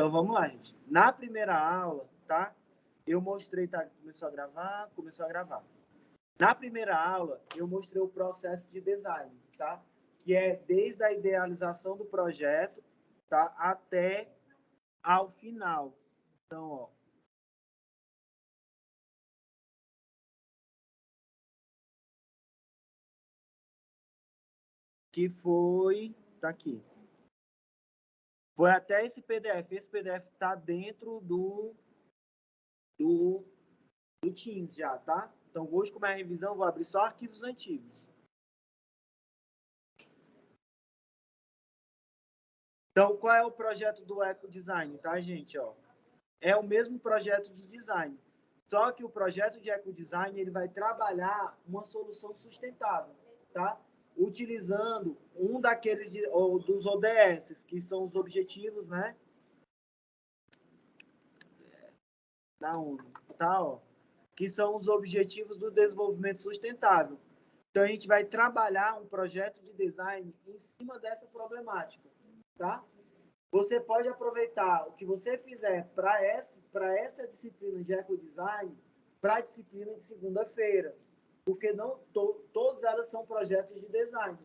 Então, vamos lá, gente. Na primeira aula, tá? Eu mostrei, tá? Começou a gravar. Na primeira aula, eu mostrei o processo de design, tá? Que é desde a idealização do projeto, tá? Até ao final. Então, ó. Que foi... Tá aqui. Foi até esse PDF. Esse PDF tá dentro do Teams já, tá? Então, hoje, como é a revisão, vou abrir só arquivos antigos. Então, qual é o projeto do ecodesign, tá, gente? Ó, é o mesmo projeto de design. Só que o projeto de ecodesign ele vai trabalhar uma solução sustentável, tá? Utilizando um daqueles dos ODS, que são os objetivos, né? Da ONU, tá? Ó, que são os objetivos do desenvolvimento sustentável. Então, a gente vai trabalhar um projeto de design em cima dessa problemática, tá? Você pode aproveitar o que você fizer para essa disciplina de ecodesign para a disciplina de segunda-feira, porque não todas elas são projetos de design.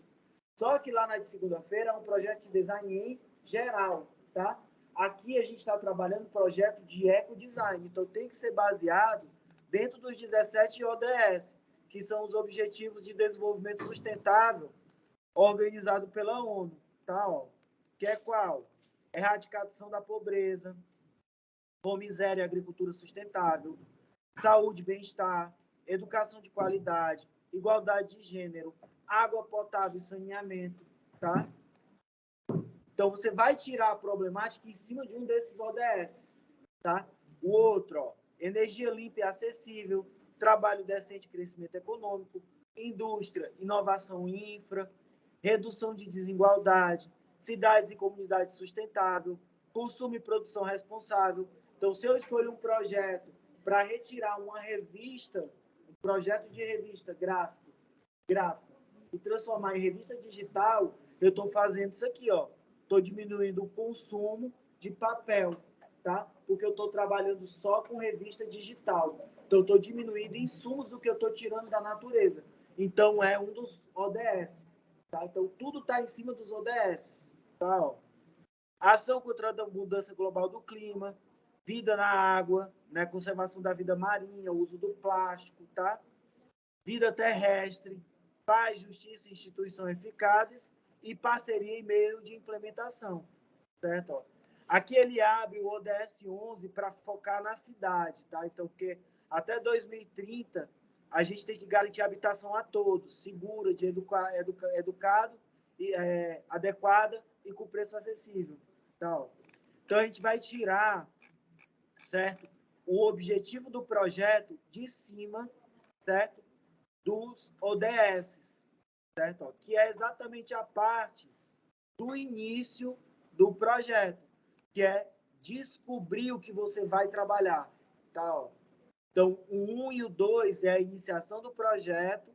Só que lá na de segunda-feira é um projeto de design em geral, tá? Aqui a gente está trabalhando projeto de ecodesign, então tem que ser baseado dentro dos 17 ODS, que são os Objetivos de Desenvolvimento Sustentável organizado pela ONU, tá? Ó, que é qual? Erradicação da pobreza, fome, miséria e agricultura sustentável, saúde e bem-estar, educação de qualidade, igualdade de gênero, água potável e saneamento, tá? Então, você vai tirar a problemática em cima de um desses ODS, tá? O outro, ó, energia limpa e acessível, trabalho decente e crescimento econômico, indústria, inovação e infra, redução de desigualdade, cidades e comunidades sustentável, consumo e produção responsável. Então, se eu escolho um projeto para retirar uma revista, um projeto de revista gráfica, e transformar em revista digital, eu estou fazendo isso aqui, ó. Estou diminuindo o consumo de papel, tá? Porque eu estou trabalhando só com revista digital. Então, eu estou diminuindo insumos do que eu estou tirando da natureza. Então, é um dos ODS. Tá? Então, tudo está em cima dos ODS. Tá? Ó. Ação contra a mudança global do clima, vida na água, né? Conservação da vida marinha, uso do plástico, tá? Vida terrestre, paz, justiça e instituições eficazes e parceria e meio de implementação. Certo? Ó. Aqui ele abre o ODS 11 para focar na cidade. Tá? Então, porque até 2030 a gente tem que garantir habitação a todos, segura, de educado, e, adequada e com preço acessível. Então, a gente vai tirar, certo, o objetivo do projeto de cima, certo, dos ODS, certo? Que é exatamente a parte do início do projeto, que é descobrir o que você vai trabalhar, tá? Ó. Então, o 1 e o 2 é a iniciação do projeto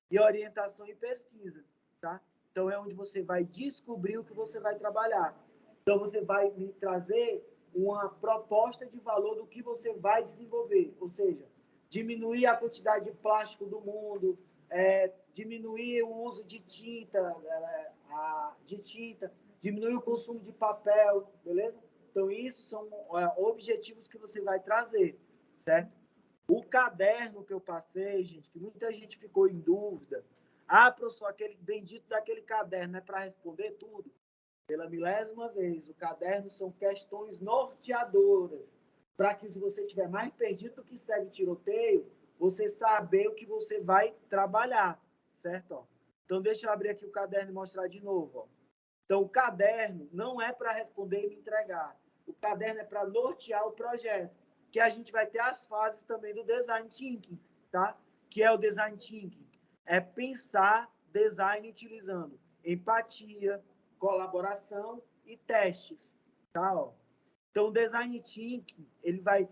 e orientação e pesquisa, tá? Então, é onde você vai descobrir o que você vai trabalhar. Então, você vai me trazer uma proposta de valor do que você vai desenvolver, ou seja, diminuir a quantidade de plástico do mundo, diminuir o uso de tinta, diminuir o consumo de papel, beleza? Então, isso são objetivos que você vai trazer, certo? O caderno que eu passei, gente, que muita gente ficou em dúvida. Ah, professor, aquele bendito daquele caderno é para responder tudo? Pela milésima vez, o caderno são questões norteadoras, para que se você estiver mais perdido do que segue tiroteio, você saber o que você vai trabalhar, certo? Ó. Então, deixa eu abrir aqui o caderno e mostrar de novo. Ó. Então, o caderno não é para responder e me entregar. O caderno é para nortear o projeto, que a gente vai ter as fases também do design thinking, tá? Que é o design thinking. É pensar design utilizando empatia, colaboração e testes, tá? Ó. Então, o design thinking, ele vai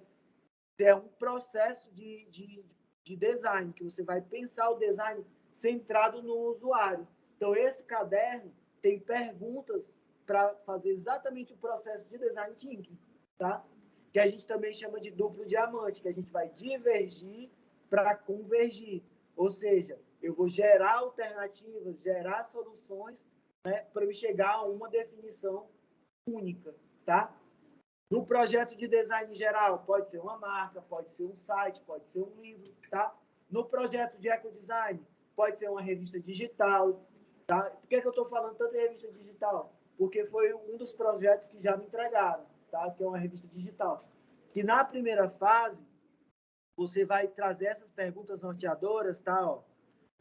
ter um processo de design, que você vai pensar o design centrado no usuário. Então, esse caderno tem perguntas para fazer exatamente o processo de design thinking, tá? Que a gente também chama de duplo diamante, que a gente vai divergir para convergir. Ou seja, eu vou gerar alternativas, gerar soluções, né, para eu chegar a uma definição única, tá? No projeto de design geral, pode ser uma marca, pode ser um site, pode ser um livro, tá? No projeto de ecodesign, pode ser uma revista digital, tá? Por que eu estou falando tanto em revista digital? Porque foi um dos projetos que já me entregaram, tá? Que é uma revista digital. Que na primeira fase, você vai trazer essas perguntas norteadoras, tá? Ó,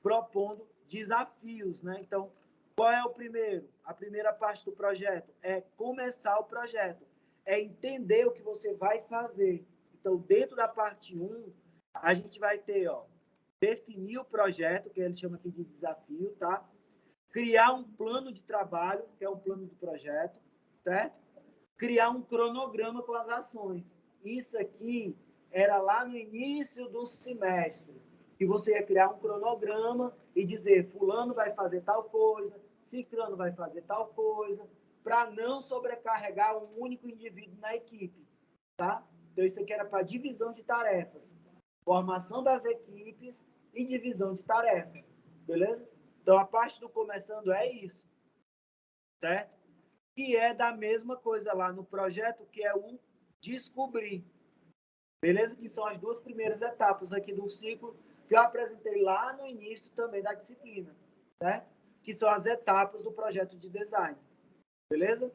propondo desafios, né? Então, qual é o primeiro? A primeira parte do projeto é começar o projeto, é entender o que você vai fazer. Então, dentro da parte 1, a gente vai ter, ó, definir o projeto, que ele chama aqui de desafio, tá? Criar um plano de trabalho, que é o plano do projeto, certo? Criar um cronograma com as ações. Isso aqui era lá no início do semestre, que você ia criar um cronograma e dizer, fulano vai fazer tal coisa, ciclano vai fazer tal coisa, para não sobrecarregar um único indivíduo na equipe, tá? Então, isso aqui era para divisão de tarefas. Formação das equipes e divisão de tarefas, beleza? Então, a parte do começando é isso, certo? Que é da mesma coisa lá no projeto, que é o descobrir. Beleza? Que são as duas primeiras etapas aqui do ciclo que eu apresentei lá no início também da disciplina, certo? Que são as etapas do projeto de design. Beleza?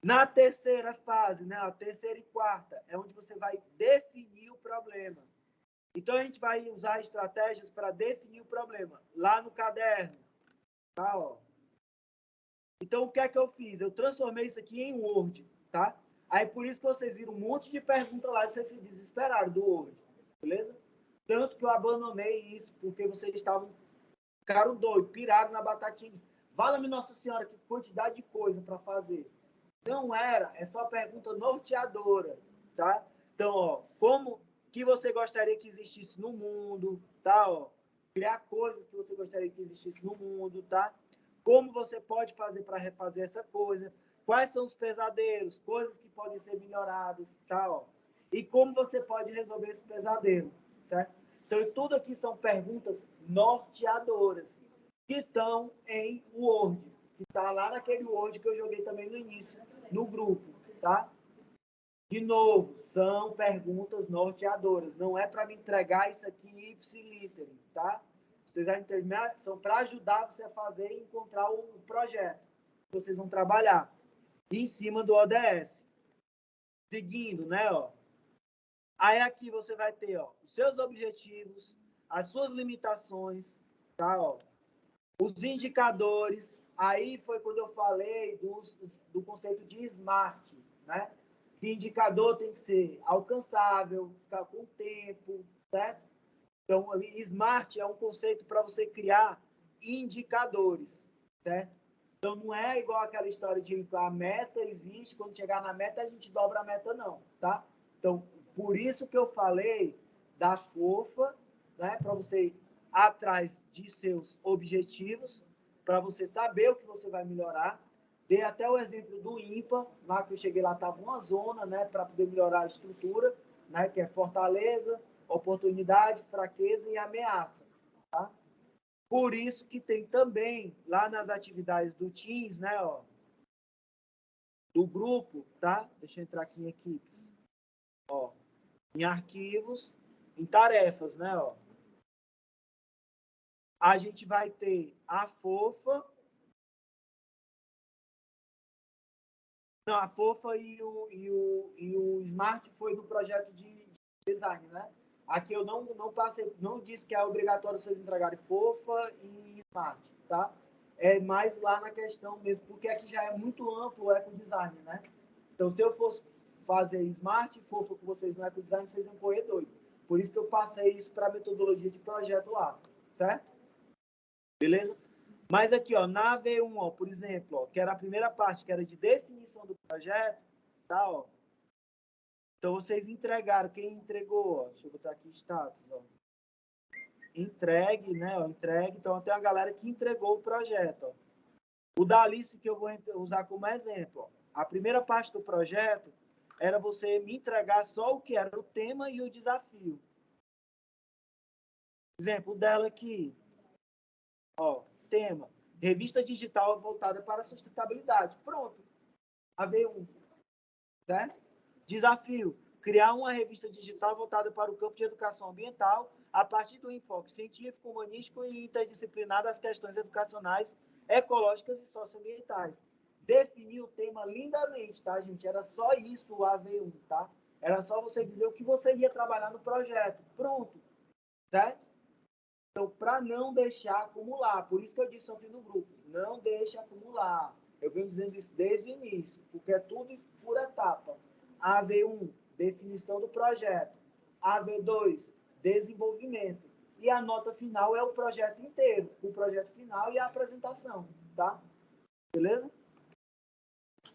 Na terceira fase, né, a terceira e quarta, é onde você vai definir o problema. Então, a gente vai usar estratégias para definir o problema. Lá no caderno, tá? Ó. Então, o que é que eu fiz? Eu transformei isso aqui em Word, tá? Aí, por isso que vocês viram um monte de perguntas lá e vocês se desesperaram do Word, beleza? Tanto que eu abandonei isso, porque vocês ficaram doidos, piraram na batatinha. Fala-me, Nossa Senhora, que quantidade de coisa para fazer. Não era, é só pergunta norteadora, tá? Então, ó, como que você gostaria que existisse no mundo, tá? Ó, criar coisas que você gostaria que existisse no mundo, tá? Como você pode fazer para refazer essa coisa? Quais são os pesadelos? Coisas que podem ser melhoradas, tá? Ó. E como você pode resolver esse pesadelo, certo? Então, tudo aqui são perguntas norteadoras que estão em Word, que está lá naquele Word que eu joguei também no início, no grupo, tá? De novo, são perguntas norteadoras. Não é para me entregar isso aqui ipsiliter, tá? Vocês já entenderam? São para ajudar você a fazer e encontrar o projeto que vocês vão trabalhar em cima do ODS. Seguindo, né, ó. Aí aqui você vai ter, ó, os seus objetivos, as suas limitações, tá, ó. Os indicadores. Aí foi quando eu falei do conceito de SMART, né? Que indicador tem que ser alcançável, ficar com tempo, certo? Então, SMART é um conceito para você criar indicadores, certo? Então, não é igual aquela história de a meta existe, quando chegar na meta, a gente dobra a meta, não, tá? Então, por isso que eu falei da FOFA, né? Para você ir atrás de seus objetivos, para você saber o que você vai melhorar. Dei até o exemplo do IMPA, lá que eu cheguei lá, estava uma zona, né? Para poder melhorar a estrutura, né? Que é fortaleza, oportunidade, fraqueza e ameaça, tá? Por isso que tem também, lá nas atividades do Teams, né, ó, do grupo, tá? Deixa eu entrar aqui em equipes. Ó, em arquivos, em tarefas, né, ó. A gente vai ter a FOFA. Não, a FOFA e o SMART foi do projeto de design, né? Aqui eu não passei, não disse que é obrigatório vocês entregarem FOFA e SMART, tá? É mais lá na questão mesmo, porque aqui já é muito amplo o ecodesign, né? Então, se eu fosse fazer SMART e FOFA com vocês no ecodesign, vocês iam correr doido. Por isso que eu passei isso para a metodologia de projeto lá, certo? Beleza? Mas aqui, ó, na V1, ó, por exemplo, ó, que era a primeira parte, que era de definição do projeto, tá, ó. Então, vocês entregaram. Quem entregou, ó, deixa eu botar aqui status, ó. Entregue, né, ó, entregue. Então, tem a galera que entregou o projeto, ó. O da Alice, que eu vou usar como exemplo, ó. A primeira parte do projeto era você me entregar só o que era o tema e o desafio. Exemplo dela aqui. Ó, tema. Revista digital voltada para a sustentabilidade. Pronto. AV1. Certo? Desafio. Criar uma revista digital voltada para o campo de educação ambiental a partir do enfoque científico, humanístico e interdisciplinar das questões educacionais, ecológicas e socioambientais. Defini o tema lindamente, tá, gente? Era só isso o AV1, tá? Era só você dizer o que você ia trabalhar no projeto. Pronto. Certo? Então, para não deixar acumular, por isso que eu disse ontem no grupo, não deixe acumular. Eu venho dizendo isso desde o início, porque é tudo por etapa. AV1, definição do projeto. AV2, desenvolvimento. E a nota final é o projeto inteiro, o projeto final e a apresentação, tá? Beleza?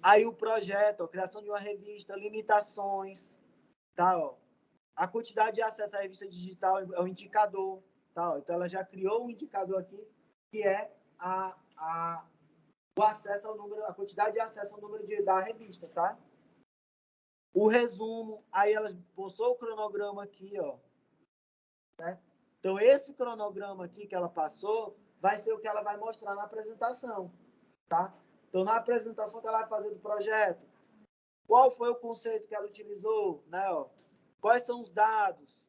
Aí o projeto, a criação de uma revista, limitações, tá? Ó. A quantidade de acesso à revista digital é um indicador. Tá? Então, ela já criou um indicador aqui, que é o acesso ao número, a quantidade de acesso ao número da revista, tá? O resumo, aí ela postou o cronograma aqui, ó. Né? Então, esse cronograma aqui que ela passou vai ser o que ela vai mostrar na apresentação, tá? Então, na apresentação que ela vai fazer do projeto, qual foi o conceito que ela utilizou, né? Ó? Quais são os dados,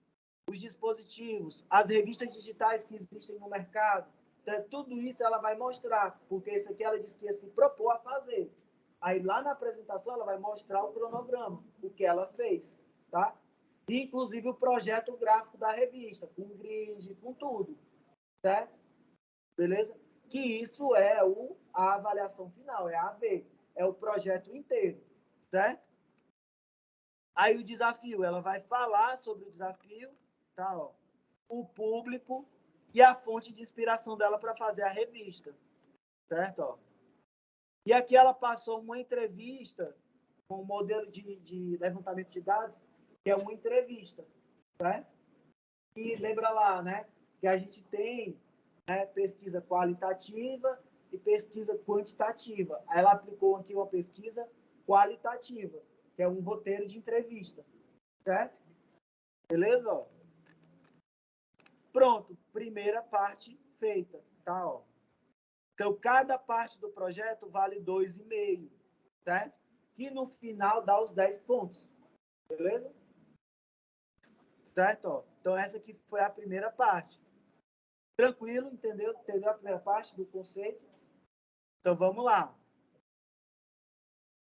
os dispositivos, as revistas digitais que existem no mercado. Então, tudo isso ela vai mostrar, porque isso aqui ela disse que ia se propor a fazer. Aí, lá na apresentação, ela vai mostrar o cronograma, o que ela fez, tá? E, inclusive, o projeto gráfico da revista, com grid, com tudo, certo? Beleza? Que isso é a avaliação final, é a AV, é o projeto inteiro, certo? Aí, o desafio, ela vai falar sobre o desafio, tá, ó, o público e a fonte de inspiração dela para fazer a revista, certo? Ó. E aqui ela passou uma entrevista com o modelo de levantamento de dados, que é uma entrevista, certo? E lembra lá, né, que a gente tem, né, pesquisa qualitativa e pesquisa quantitativa. Aí ela aplicou aqui uma pesquisa qualitativa, que é um roteiro de entrevista, certo? Beleza? Ó. Pronto, primeira parte feita, tá? Ó. Então, cada parte do projeto vale 2,5, certo? E no final dá os 10 pontos, beleza? Certo? Ó. Então, essa aqui foi a primeira parte. Tranquilo, entendeu? Entendeu a primeira parte do conceito? Então, vamos lá.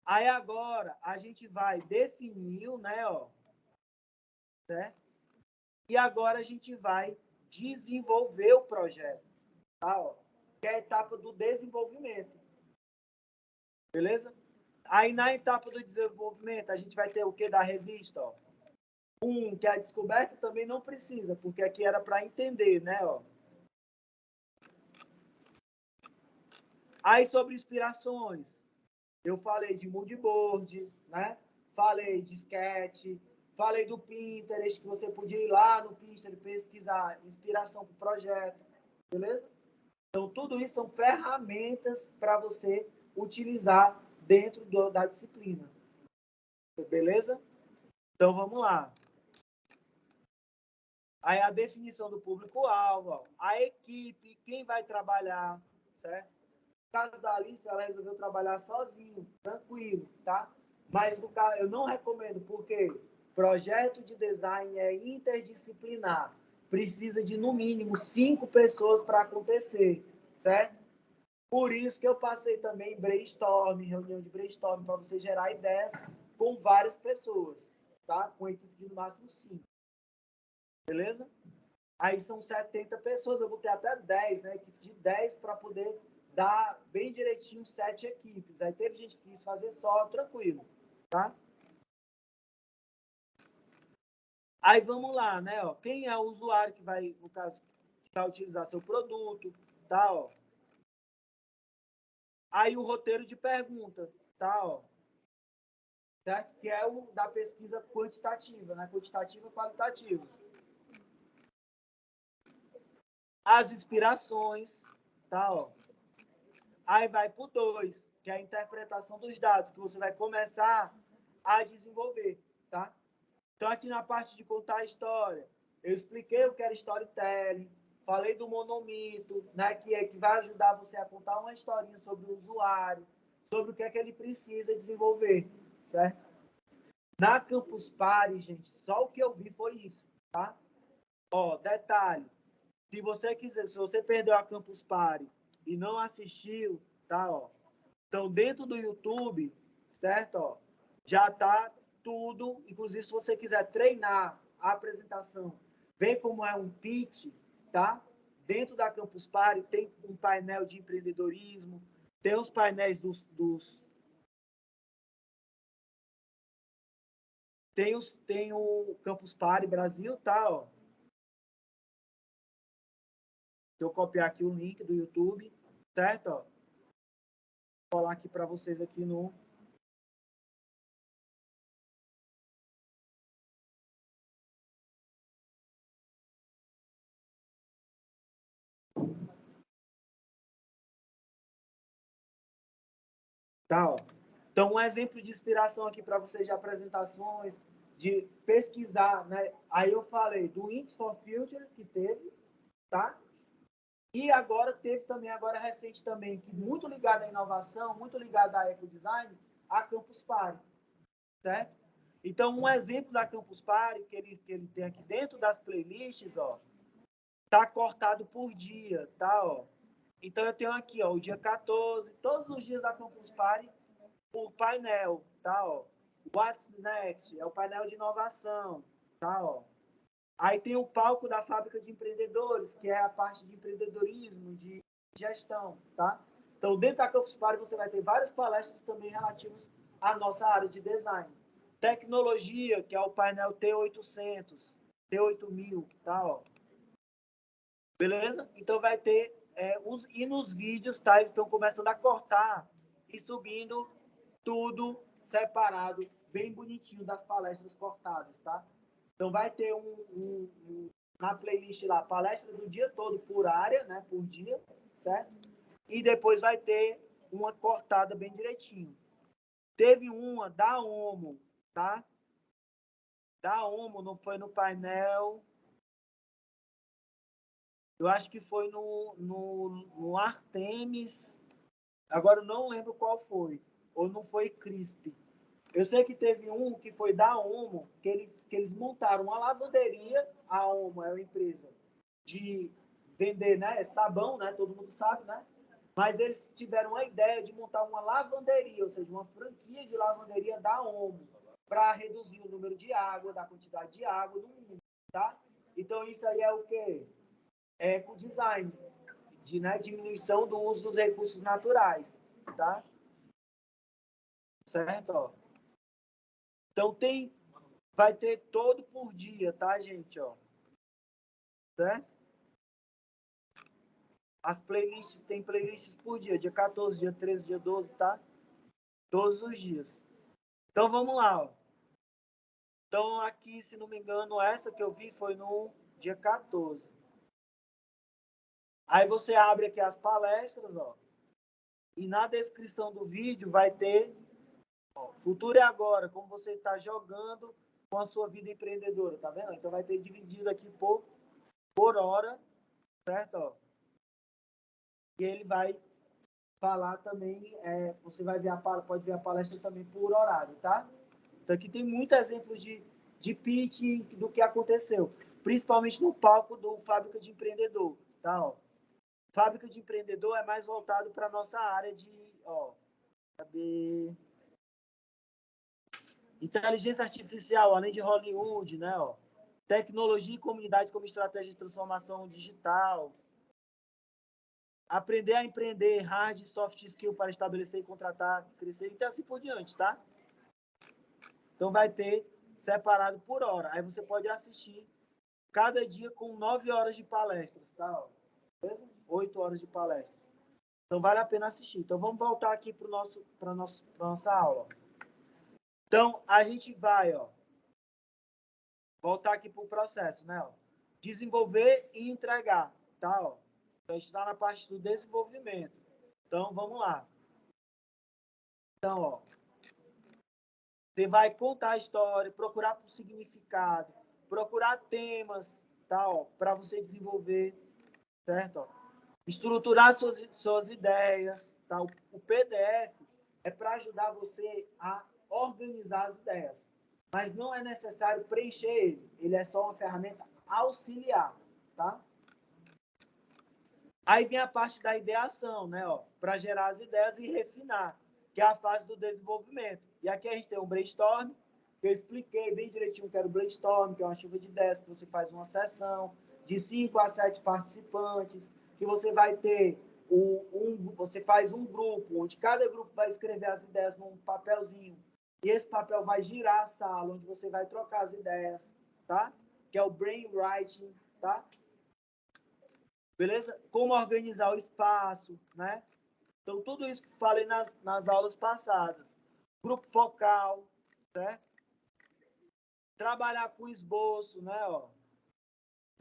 Aí, agora, a gente vai definir, né? Ó, certo? E agora a gente vai desenvolver o projeto, tá? Ó, que é a etapa do desenvolvimento. Beleza? Aí, na etapa do desenvolvimento, a gente vai ter o que da revista? Ó? Que é a descoberta também não precisa, porque aqui era para entender, né? Ó. Aí, sobre inspirações, eu falei de moodboard, né? Falei de sketch, falei do Pinterest, que você podia ir lá no Pinterest pesquisar inspiração para o projeto, beleza? Então, tudo isso são ferramentas para você utilizar dentro da disciplina. Beleza? Então, vamos lá. Aí, a definição do público-alvo, a equipe, quem vai trabalhar, certo? No caso da Alice, ela resolveu trabalhar sozinho, tranquilo, tá? Mas, no caso, eu não recomendo, porque projeto de design é interdisciplinar. Precisa de, no mínimo, 5 pessoas para acontecer, certo? Por isso que eu passei também brainstorm, reunião de brainstorm, para você gerar ideias com várias pessoas, tá? Com equipe de no máximo 5. Beleza? Aí são 70 pessoas, eu vou ter até 10, né? Equipe de 10 para poder dar bem direitinho 7 equipes. Aí teve gente que quis fazer só, tranquilo, tá? Aí vamos lá, né? Ó, quem é o usuário que vai, no caso, que vai utilizar seu produto, tá? Ó. Aí o roteiro de pergunta, tá? Ó. Certo? Que é o da pesquisa quantitativa, né? Quantitativa e qualitativa. As inspirações, tá? Ó. Aí vai para o 2, que é a interpretação dos dados, que você vai começar a desenvolver, tá? Então, aqui na parte de contar a história, eu expliquei o que era storytelling, falei do monomito, né, que vai ajudar você a contar uma historinha sobre o usuário, sobre o que é que ele precisa desenvolver, certo? Na Campus Party, gente, só o que eu vi foi isso, tá? Ó, detalhe, se você quiser, se você perdeu a Campus Party e não assistiu, tá, ó. Então, dentro do YouTube, certo, ó, já tá tudo, inclusive se você quiser treinar a apresentação, ver como é um pitch, tá? Dentro da Campus Party tem um painel de empreendedorismo, tem os painéis tem o Campus Party Brasil, tá, ó. Deixa eu copiar aqui o link do YouTube, certo, ó. Vou falar aqui para vocês aqui no tá, ó. Então, um exemplo de inspiração aqui para vocês de apresentações, de pesquisar, né? Aí eu falei do Ints for Future, que teve, tá? E agora teve também, agora recente também, que muito ligado à inovação, muito ligado à ecodesign, a Campus Party, certo? Então, um exemplo da Campus Party que ele tem aqui dentro das playlists, ó, tá cortado por dia, tá, ó. Então, eu tenho aqui, ó, o dia 14, todos os dias da Campus Party, por painel, tá, ó. What's Next é o painel de inovação, tá, ó. Aí tem o palco da fábrica de empreendedores, que é a parte de empreendedorismo, de gestão, tá? Então, dentro da Campus Party, você vai ter várias palestras também relativas à nossa área de design. Tecnologia, que é o painel T800, T8000, tá, ó. Beleza? Então, vai ter... e nos vídeos, tá? Eles estão começando a cortar e subindo tudo separado, bem bonitinho das palestras cortadas, tá? Então vai ter na playlist lá, palestra do dia todo por área, né? Por dia, certo? E depois vai ter uma cortada bem direitinho. Teve uma da OMO, tá? Da OMO, não foi no painel. Eu acho que foi no Artemis. Agora eu não lembro qual foi. Ou não foi CRISP. Eu sei que teve um que foi da OMO, que eles montaram uma lavanderia. A OMO é uma empresa de vender, né, sabão, né, todo mundo sabe, né? Mas eles tiveram a ideia de montar uma lavanderia, ou seja, uma franquia de lavanderia da OMO, para reduzir o número de água, da quantidade de água no mundo, tá? Então isso aí é o quê? É ecodesign, de, né, diminuição do uso dos recursos naturais, tá? Certo? Ó. Então vai ter todo por dia, tá, gente? Ó. Certo? As playlists, tem playlists por dia 14, dia 13, dia 12, tá? Todos os dias. Então vamos lá, ó. Então aqui, se não me engano, essa que eu vi foi no dia 14. Aí você abre aqui as palestras, ó. E na descrição do vídeo vai ter, ó, Futuro é Agora, como você está jogando com a sua vida empreendedora, tá vendo? Então vai ter dividido aqui por hora, certo? Ó. E ele vai falar também, você vai ver pode ver a palestra também por horário, tá? Então aqui tem muitos exemplos de pitch do que aconteceu, principalmente no palco do Fábrica de Empreendedor, tá? Ó. Fábrica de Empreendedor é mais voltado para a nossa área de, ó, cadê? Inteligência artificial, além de Hollywood, né? Ó. Tecnologia e comunidades como estratégia de transformação digital. Aprender a empreender, hard e soft skill para estabelecer e contratar, crescer e assim por diante, tá? Então vai ter separado por hora. Aí você pode assistir cada dia com 9 horas de palestras, tá? Beleza? 8 horas de palestras. Então vale a pena assistir. Então vamos voltar aqui para nossa aula. Então a gente vai, ó, voltar aqui para o processo, né? Ó. Desenvolver e entregar, tá? Ó. Então a gente está na parte do desenvolvimento. Então vamos lá. Então, ó, Você vai contar a história, procurar por significado, procurar temas, tá, para você desenvolver, certo? Ó. Estruturar suas ideias, tá? O PDF é para ajudar você a organizar as ideias, mas não é necessário preencher ele. Ele é só uma ferramenta auxiliar, tá? Aí vem a parte da ideação, né, ó, para gerar as ideias e refinar, que é a fase do desenvolvimento. E aqui a gente tem um brainstorm, que eu expliquei bem direitinho que era o brainstorm, que é uma chuva de ideias, que você faz uma sessão de 5 a 7 participantes, que você vai ter você faz um grupo, onde cada grupo vai escrever as ideias num papelzinho, e esse papel vai girar a sala, onde você vai trocar as ideias, tá? Que é o brainwriting, tá? Beleza? Como organizar o espaço, né? Então, tudo isso que falei nas aulas passadas. Grupo focal, certo? Trabalhar com esboço, né? Ó,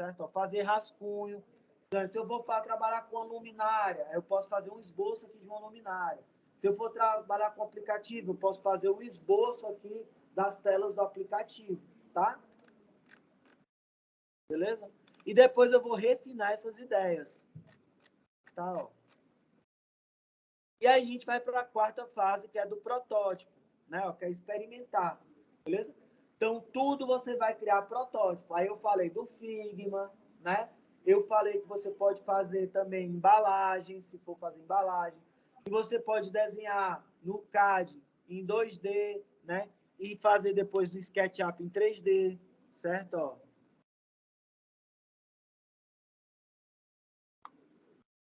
certo? Ó, fazer rascunho. Então, se eu vou trabalhar com uma luminária, eu posso fazer um esboço aqui de uma luminária. Se eu for trabalhar com aplicativo, eu posso fazer um esboço aqui das telas do aplicativo, tá? Beleza? E depois eu vou refinar essas ideias. Tá, ó. E aí a gente vai para a quarta fase, que é do protótipo, né? Ó, que é experimentar, beleza? Então, tudo você vai criar protótipo. Aí eu falei do Figma, né? Eu falei que você pode fazer também embalagem, se for fazer embalagem. Que você pode desenhar no CAD em 2D, né? E fazer depois no SketchUp em 3D, certo? Ó.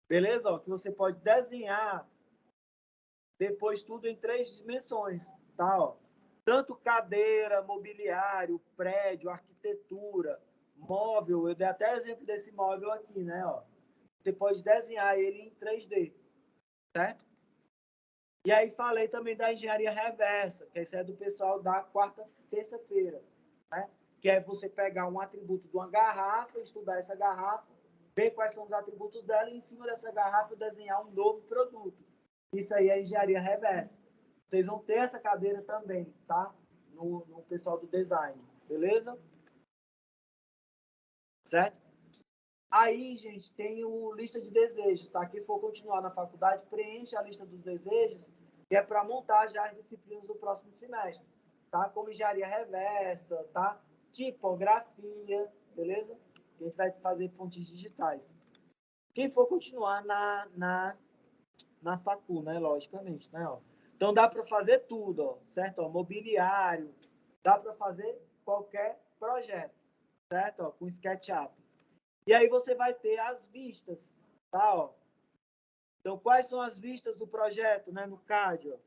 Beleza? Ó, que você pode desenhar depois tudo em 3 dimensões, tá? Ó. Tanto cadeira, mobiliário, prédio, arquitetura, móvel. Eu dei até exemplo desse móvel aqui, né? Ó. Você pode desenhar ele em 3D, certo? E aí falei também da engenharia reversa, que esse é do pessoal da terça-feira, né? Que é você pegar um atributo de uma garrafa, estudar essa garrafa, ver quais são os atributos dela e em cima dessa garrafa desenhar um novo produto. Isso aí é engenharia reversa. Vocês vão ter essa cadeira também, tá? No pessoal do design, beleza? Certo? Aí, gente, tem o lista de desejos, tá? Quem for continuar na faculdade, preenche a lista dos desejos, que é para montar já as disciplinas do próximo semestre, tá? Como engenharia reversa, tá? Tipografia, beleza? A gente vai fazer fontes digitais. Quem for continuar na facul, né? Logicamente, né? Ó. Então, dá para fazer tudo, ó, certo? Ó, mobiliário, dá para fazer qualquer projeto, certo? Ó, com SketchUp. E aí você vai ter as vistas, tá? Ó. Então, quais são as vistas do projeto, né? No CAD, ó.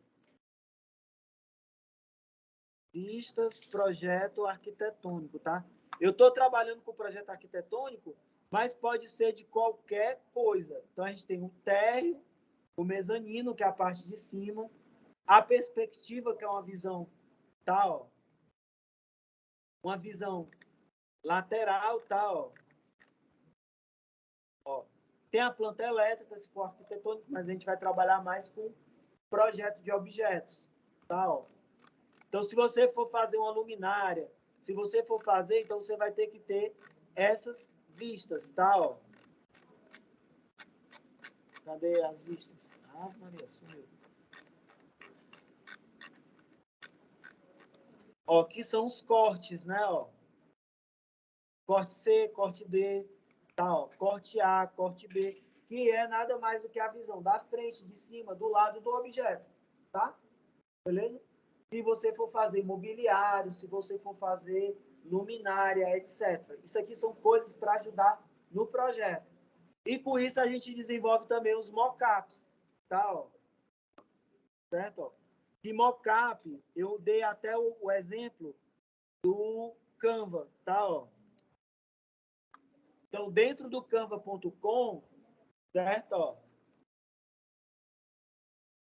Vistas, projeto arquitetônico, tá? Eu estou trabalhando com projeto arquitetônico, mas pode ser de qualquer coisa. Então, a gente tem o térreo, o mezanino, que é a parte de cima, a perspectiva, que é uma visão, tá? Ó. Uma visão lateral, tá? Ó. Ó. Tem a planta elétrica, se for arquitetônico, mas a gente vai trabalhar mais com projeto de objetos, tá? Ó. Então, se você for fazer uma luminária, se você for fazer, então você vai ter que ter essas vistas, tá? Ó. Cadê as vistas? Ah, Maria, sumiu. Ó, aqui são os cortes, né? Ó. Corte C, corte D, tá? Ó. Corte A, corte B, que é nada mais do que a visão da frente, de cima, do lado do objeto, tá? Beleza? Se você for fazer mobiliário, se você for fazer luminária, etc. Isso aqui são coisas para ajudar no projeto. E com isso a gente desenvolve também os mockups, tá? Ó. Certo? Ó. De mockup, eu dei até o exemplo do Canva, tá? Ó. Então, dentro do canva.com, certo? Ó,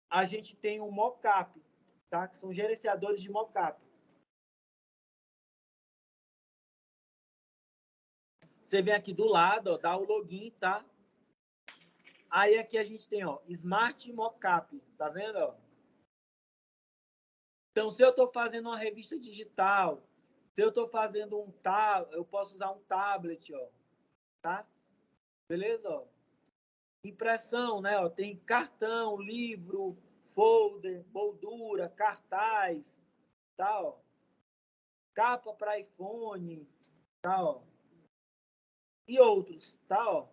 a gente tem um mockup, tá? Que são gerenciadores de mockup. Você vem aqui do lado, ó, dá o login, tá? Aí aqui a gente tem, ó, Smart Mockup, tá vendo? Ó? Então, se eu estou fazendo uma revista digital, se eu estou fazendo eu posso usar um tablet, ó, tá? Beleza? Ó. Impressão, né? Ó, tem cartão, livro, folder, moldura, cartaz, tá? Ó. Capa para iPhone, tá? Ó. E outros, tá? Ó.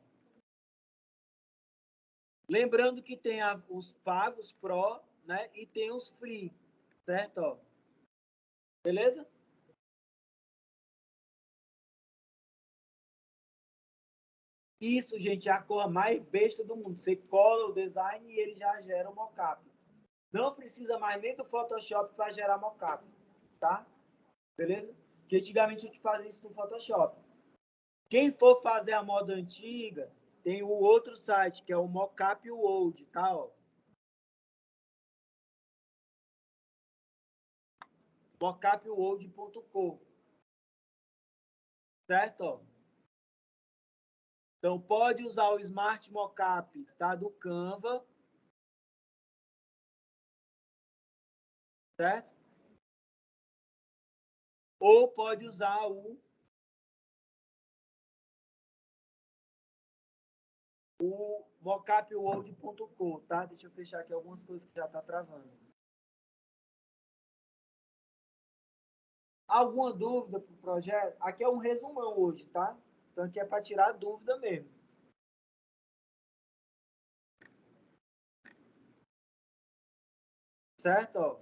Lembrando que tem os pagos Pro, né? E tem os free, certo? Ó. Beleza? Isso, gente, é a cor mais besta do mundo. Você cola o design e ele já gera o mockup. Não precisa mais nem do Photoshop para gerar mockup, tá? Beleza? Porque antigamente a gente fazia isso no Photoshop. Quem for fazer a moda antiga, tem o outro site, que é o Mockup World, tá? Ó. mockupworld.com, certo? Ó. Então, pode usar o Smart Mockup, tá? Do Canva, certo? Ou pode usar o mockupworld.com, tá? Deixa eu fechar aqui algumas coisas que já tá travando. Alguma dúvida para o projeto? Aqui é um resumão hoje, tá? Então, aqui é para tirar dúvida mesmo. Certo? Ó.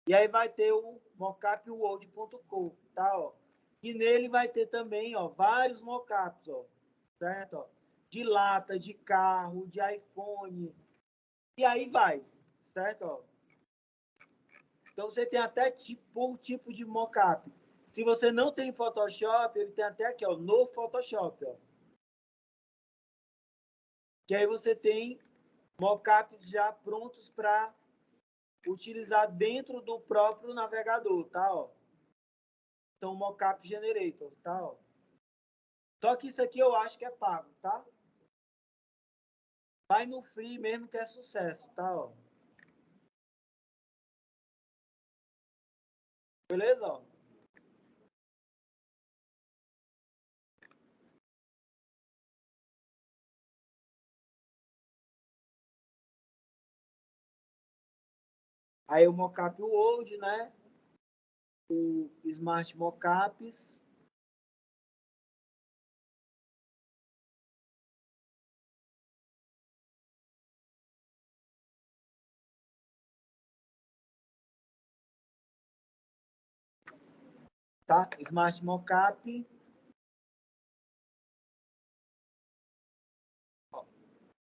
E aí vai ter o mockupworld.com, tá? Ó. E nele vai ter também, ó, vários mockups, ó. Certo? Ó. De lata, de carro, de iPhone. E aí vai, certo? Ó. Então, você tem até por tipo de mockup. Se você não tem Photoshop, ele tem até aqui, ó, no Photoshop, ó. Que aí você tem mockups já prontos para utilizar dentro do próprio navegador, tá? Ó. Então, mockup generator, tá? Ó. Só que isso aqui eu acho que é pago, tá? Vai no free mesmo que é sucesso, tá? Ó. Beleza? Ó. Aí o mockup World, né? O Smart Mockups. Tá? Smart Mockup. Ó.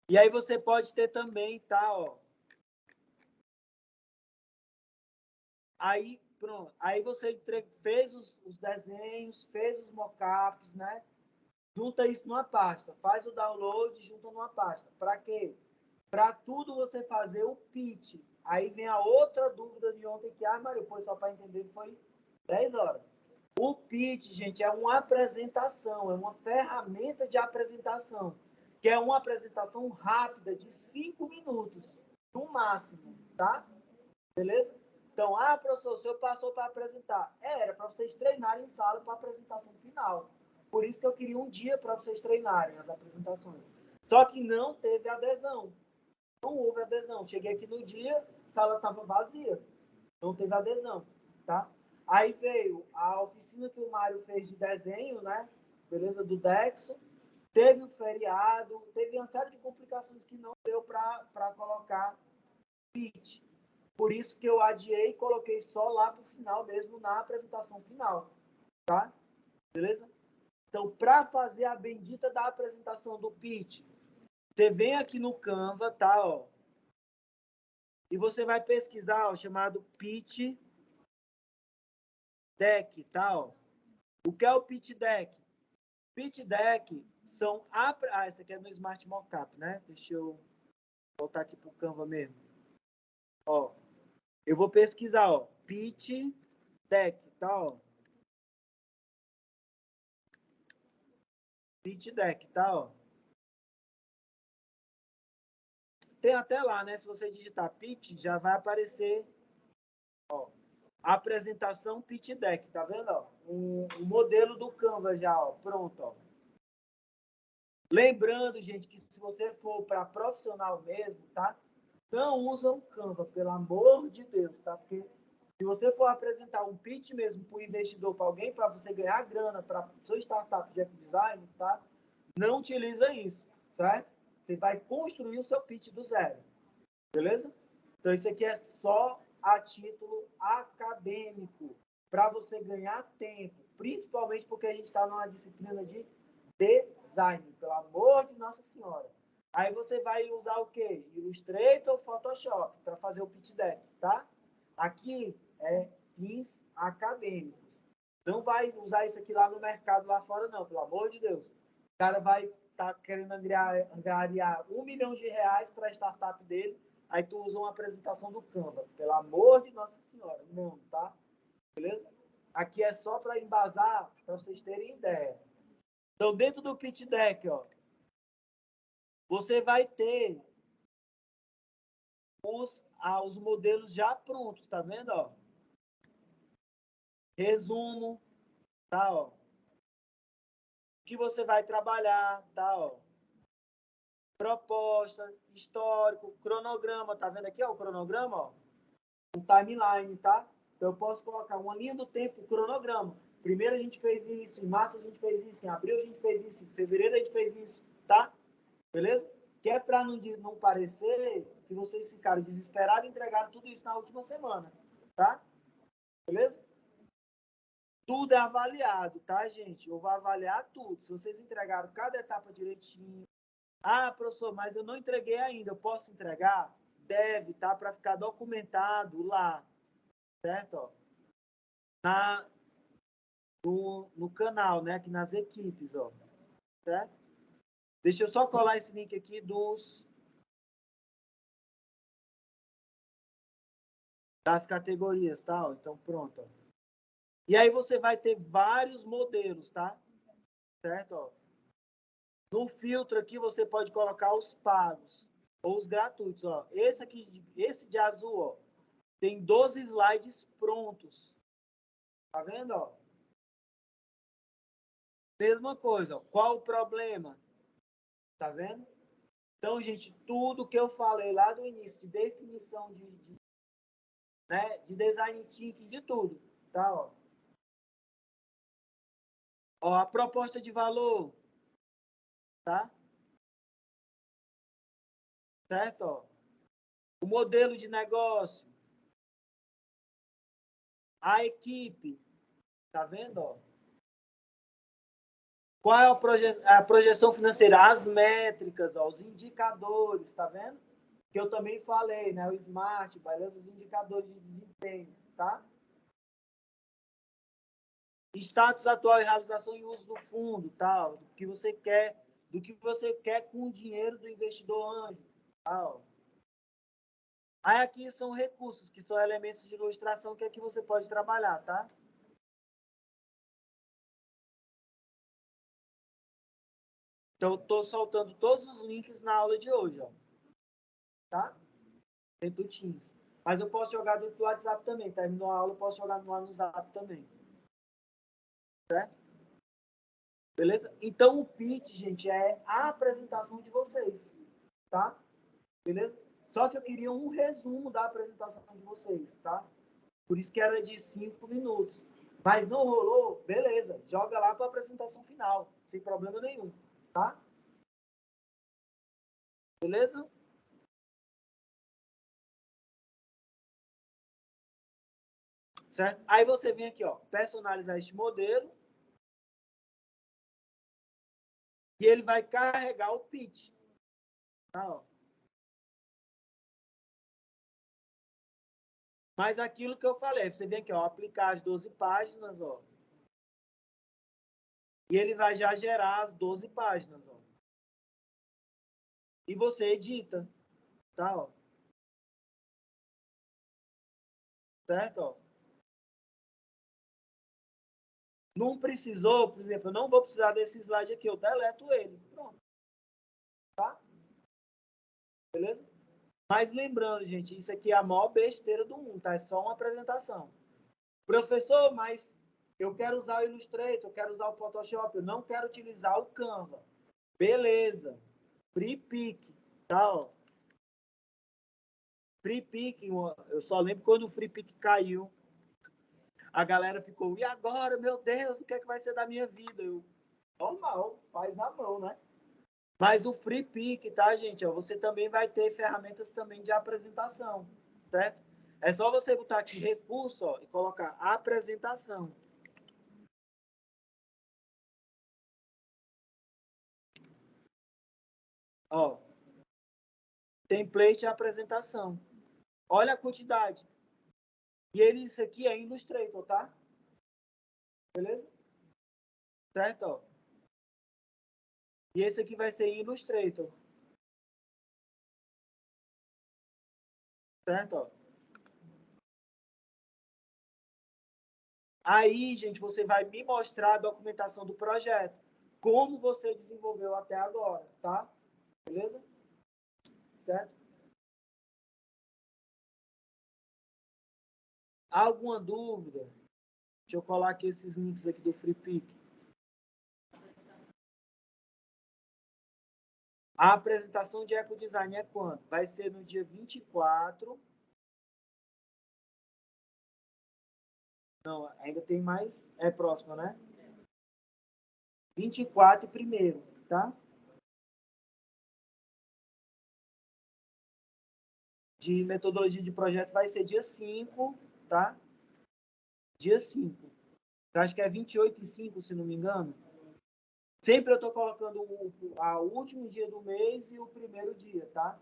E aí você pode ter também, tá? Ó. Aí, pronto. Aí você fez os desenhos, fez os mockups, né? Junta isso numa pasta. Faz o download e junta numa pasta. Para quê? Para tudo você fazer o pitch. Aí vem a outra dúvida de ontem que, Maria, pois só para entender foi 10 horas. O pitch, gente, é uma apresentação, é uma ferramenta de apresentação, que é uma apresentação rápida de 5 minutos, no máximo, tá? Beleza? Então, professor, o senhor passou para apresentar. Era para vocês treinarem em sala para a apresentação final. Por isso que eu queria um dia para vocês treinarem as apresentações. Só que não teve adesão. Não houve adesão. Cheguei aqui no dia, a sala estava vazia. Não teve adesão, tá? Aí veio a oficina que o Mário fez de desenho, né? Beleza? Do Dexo. Teve o feriado, teve uma série de complicações que não deu para colocar pitch. Por isso que eu adiei e coloquei só lá para o final mesmo, na apresentação final, tá? Beleza? Então, para fazer a bendita da apresentação do pitch, você vem aqui no Canva, tá? Ó, e você vai pesquisar, ó, chamado pitch deck, tá? Ó. O que é o pitch deck? Pitch deck são... essa aqui é no Smart Mockup, né? Deixa eu voltar aqui para o Canva mesmo. Ó, eu vou pesquisar, ó, pitch deck, tá? Ó. Pitch deck, tá? Ó. Tem até lá, né? Se você digitar pitch, já vai aparecer. Ó. apresentação pitch deck, tá vendo? Ó? Um modelo do Canva já, ó, pronto. Ó. Lembrando, gente, que se você for para profissional mesmo, tá? Não usa o Canva, pelo amor de Deus, tá? Porque se você for apresentar um pitch mesmo para o investidor, para alguém, para você ganhar grana, para sua startup de design, tá? Não utiliza isso, certo? Você vai construir o seu pitch do zero, beleza? Então, isso aqui é só a título acadêmico, para você ganhar tempo, principalmente porque a gente está numa disciplina de design, pelo amor de Nossa Senhora. Aí você vai usar o quê? Illustrator ou Photoshop para fazer o pitch deck, tá? Aqui é fins acadêmicos. Não vai usar isso aqui lá no mercado, lá fora, não, pelo amor de Deus. O cara vai estar querendo angariar R$1 milhão para a startup dele, aí tu usa uma apresentação do Canva. Pelo amor de Nossa Senhora. Não, tá? Beleza? Aqui é só para embasar, para vocês terem ideia. Então, dentro do pitch deck, ó, você vai ter os modelos já prontos, tá vendo? Ó? Resumo, tá? Ó. Que você vai trabalhar, tá? Ó. Proposta, histórico, cronograma, tá vendo aqui, ó, o cronograma, ó? Um timeline, tá? Então, eu posso colocar uma linha do tempo, cronograma. Primeiro a gente fez isso, em março a gente fez isso, em abril a gente fez isso, em fevereiro a gente fez isso, tá? Beleza? Que é para não parecer que vocês ficaram desesperados e entregaram tudo isso na última semana, tá? Beleza? Tudo é avaliado, tá, gente? Eu vou avaliar tudo. Se vocês entregaram cada etapa direitinho. Ah, professor, mas eu não entreguei ainda. Eu posso entregar? Deve, tá? Para ficar documentado lá, certo? Ó. No canal, né? Aqui nas equipes, ó. Certo? Deixa eu só colar esse link aqui das categorias, tá? Ó. Então, pronto. Ó. E aí você vai ter vários modelos, tá? Certo? Ó. No filtro aqui você pode colocar os pagos ou os gratuitos, ó. Esse de azul, ó, tem 12 slides prontos. Tá vendo, ó? Mesma coisa, ó. Qual o problema? Tá vendo? Então, gente, tudo que eu falei lá do início de definição né, de design thinking, de tudo, tá, ó. Ó, a proposta de valor, tá? Certo, ó. O modelo de negócio, a equipe, tá vendo, ó? Qual é a projeção financeira? As métricas, ó, os indicadores, tá vendo? Que eu também falei, né? O SMART, beleza? Os indicadores de desempenho, tá? Status atual e realização e uso do fundo, tá? Do que você quer com o dinheiro do investidor anjo, tá? Aí aqui são recursos, que são elementos de ilustração que aqui você pode trabalhar, tá? Então, estou soltando todos os links na aula de hoje, ó. Tá? Dentro do Teams. Mas eu posso jogar dentro do WhatsApp também. Terminou a aula, eu posso jogar no Zap também. Certo? Beleza? Então, o pitch, gente, é a apresentação de vocês. Tá? Beleza? Só que eu queria um resumo da apresentação de vocês, tá? Por isso que era de 5 minutos. Mas não rolou? Beleza. Joga lá para a apresentação final. Sem problema nenhum. Tá? Beleza? Certo? Aí você vem aqui, ó, personalizar este modelo. E ele vai carregar o pitch. Tá, ó. Mas aquilo que eu falei, você vem aqui, ó, aplicar as 12 páginas, ó. E ele vai já gerar as 12 páginas, ó. E você edita, tá, ó. Certo, ó. Não precisou, por exemplo, eu não vou precisar desse slide aqui, eu deleto ele. Pronto. Tá? Beleza? Mas lembrando, gente, isso aqui é a maior besteira do mundo, tá? É só uma apresentação. Professor, mas eu quero usar o Illustrator, eu quero usar o Photoshop, eu não quero utilizar o Canva. Beleza. Free Pick, tá? Ó. Free Pick, eu só lembro quando o Free Pick caiu. A galera ficou, e agora, meu Deus, o que é que vai ser da minha vida? Eu, normal, faz na mão, né? Mas o Free Pick, tá, gente? Ó, você também vai ter ferramentas também de apresentação, certo? É só você botar aqui recurso, ó, e colocar apresentação. Ó, template de apresentação. Olha a quantidade. E ele, isso aqui é Illustrator, tá? Beleza? Certo? Ó. E esse aqui vai ser Illustrator. Certo? Ó. Aí, gente, você vai me mostrar a documentação do projeto. Como você desenvolveu até agora, tá? Beleza? Certo? Alguma dúvida? Deixa eu colar aqui esses links aqui do FreePic. A apresentação de ecodesign é quando? Vai ser no dia 24. Não, ainda tem mais. É próximo, né? 24 e primeiro, tá? De metodologia de projeto vai ser dia 5, tá? Dia 5. Eu acho que é 28 e 5, se não me engano. Sempre eu estou colocando o último dia do mês e o primeiro dia, tá?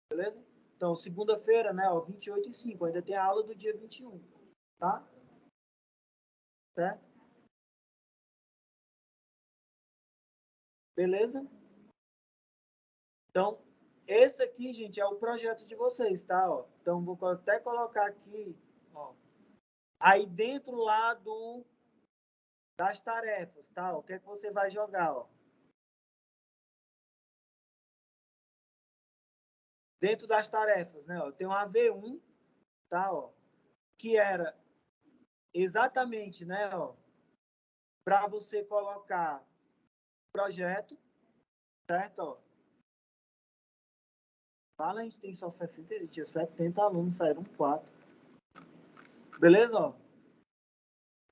Beleza? Então, segunda-feira, né? Ó, 28 e 5. Ainda tem a aula do dia 21, tá? Certo? Beleza? Então, esse aqui, gente, é o projeto de vocês, tá? Ó, então, vou até colocar aqui, ó, aí dentro lá das tarefas, tá? O que é que você vai jogar, ó? Dentro das tarefas, né? Ó, tem um AV1, tá? Ó, que era exatamente, né? Ó, para você colocar projeto, certo? Ó, fala, a gente tem só 60, tinha 70 alunos, saíram 4. Beleza? Ó?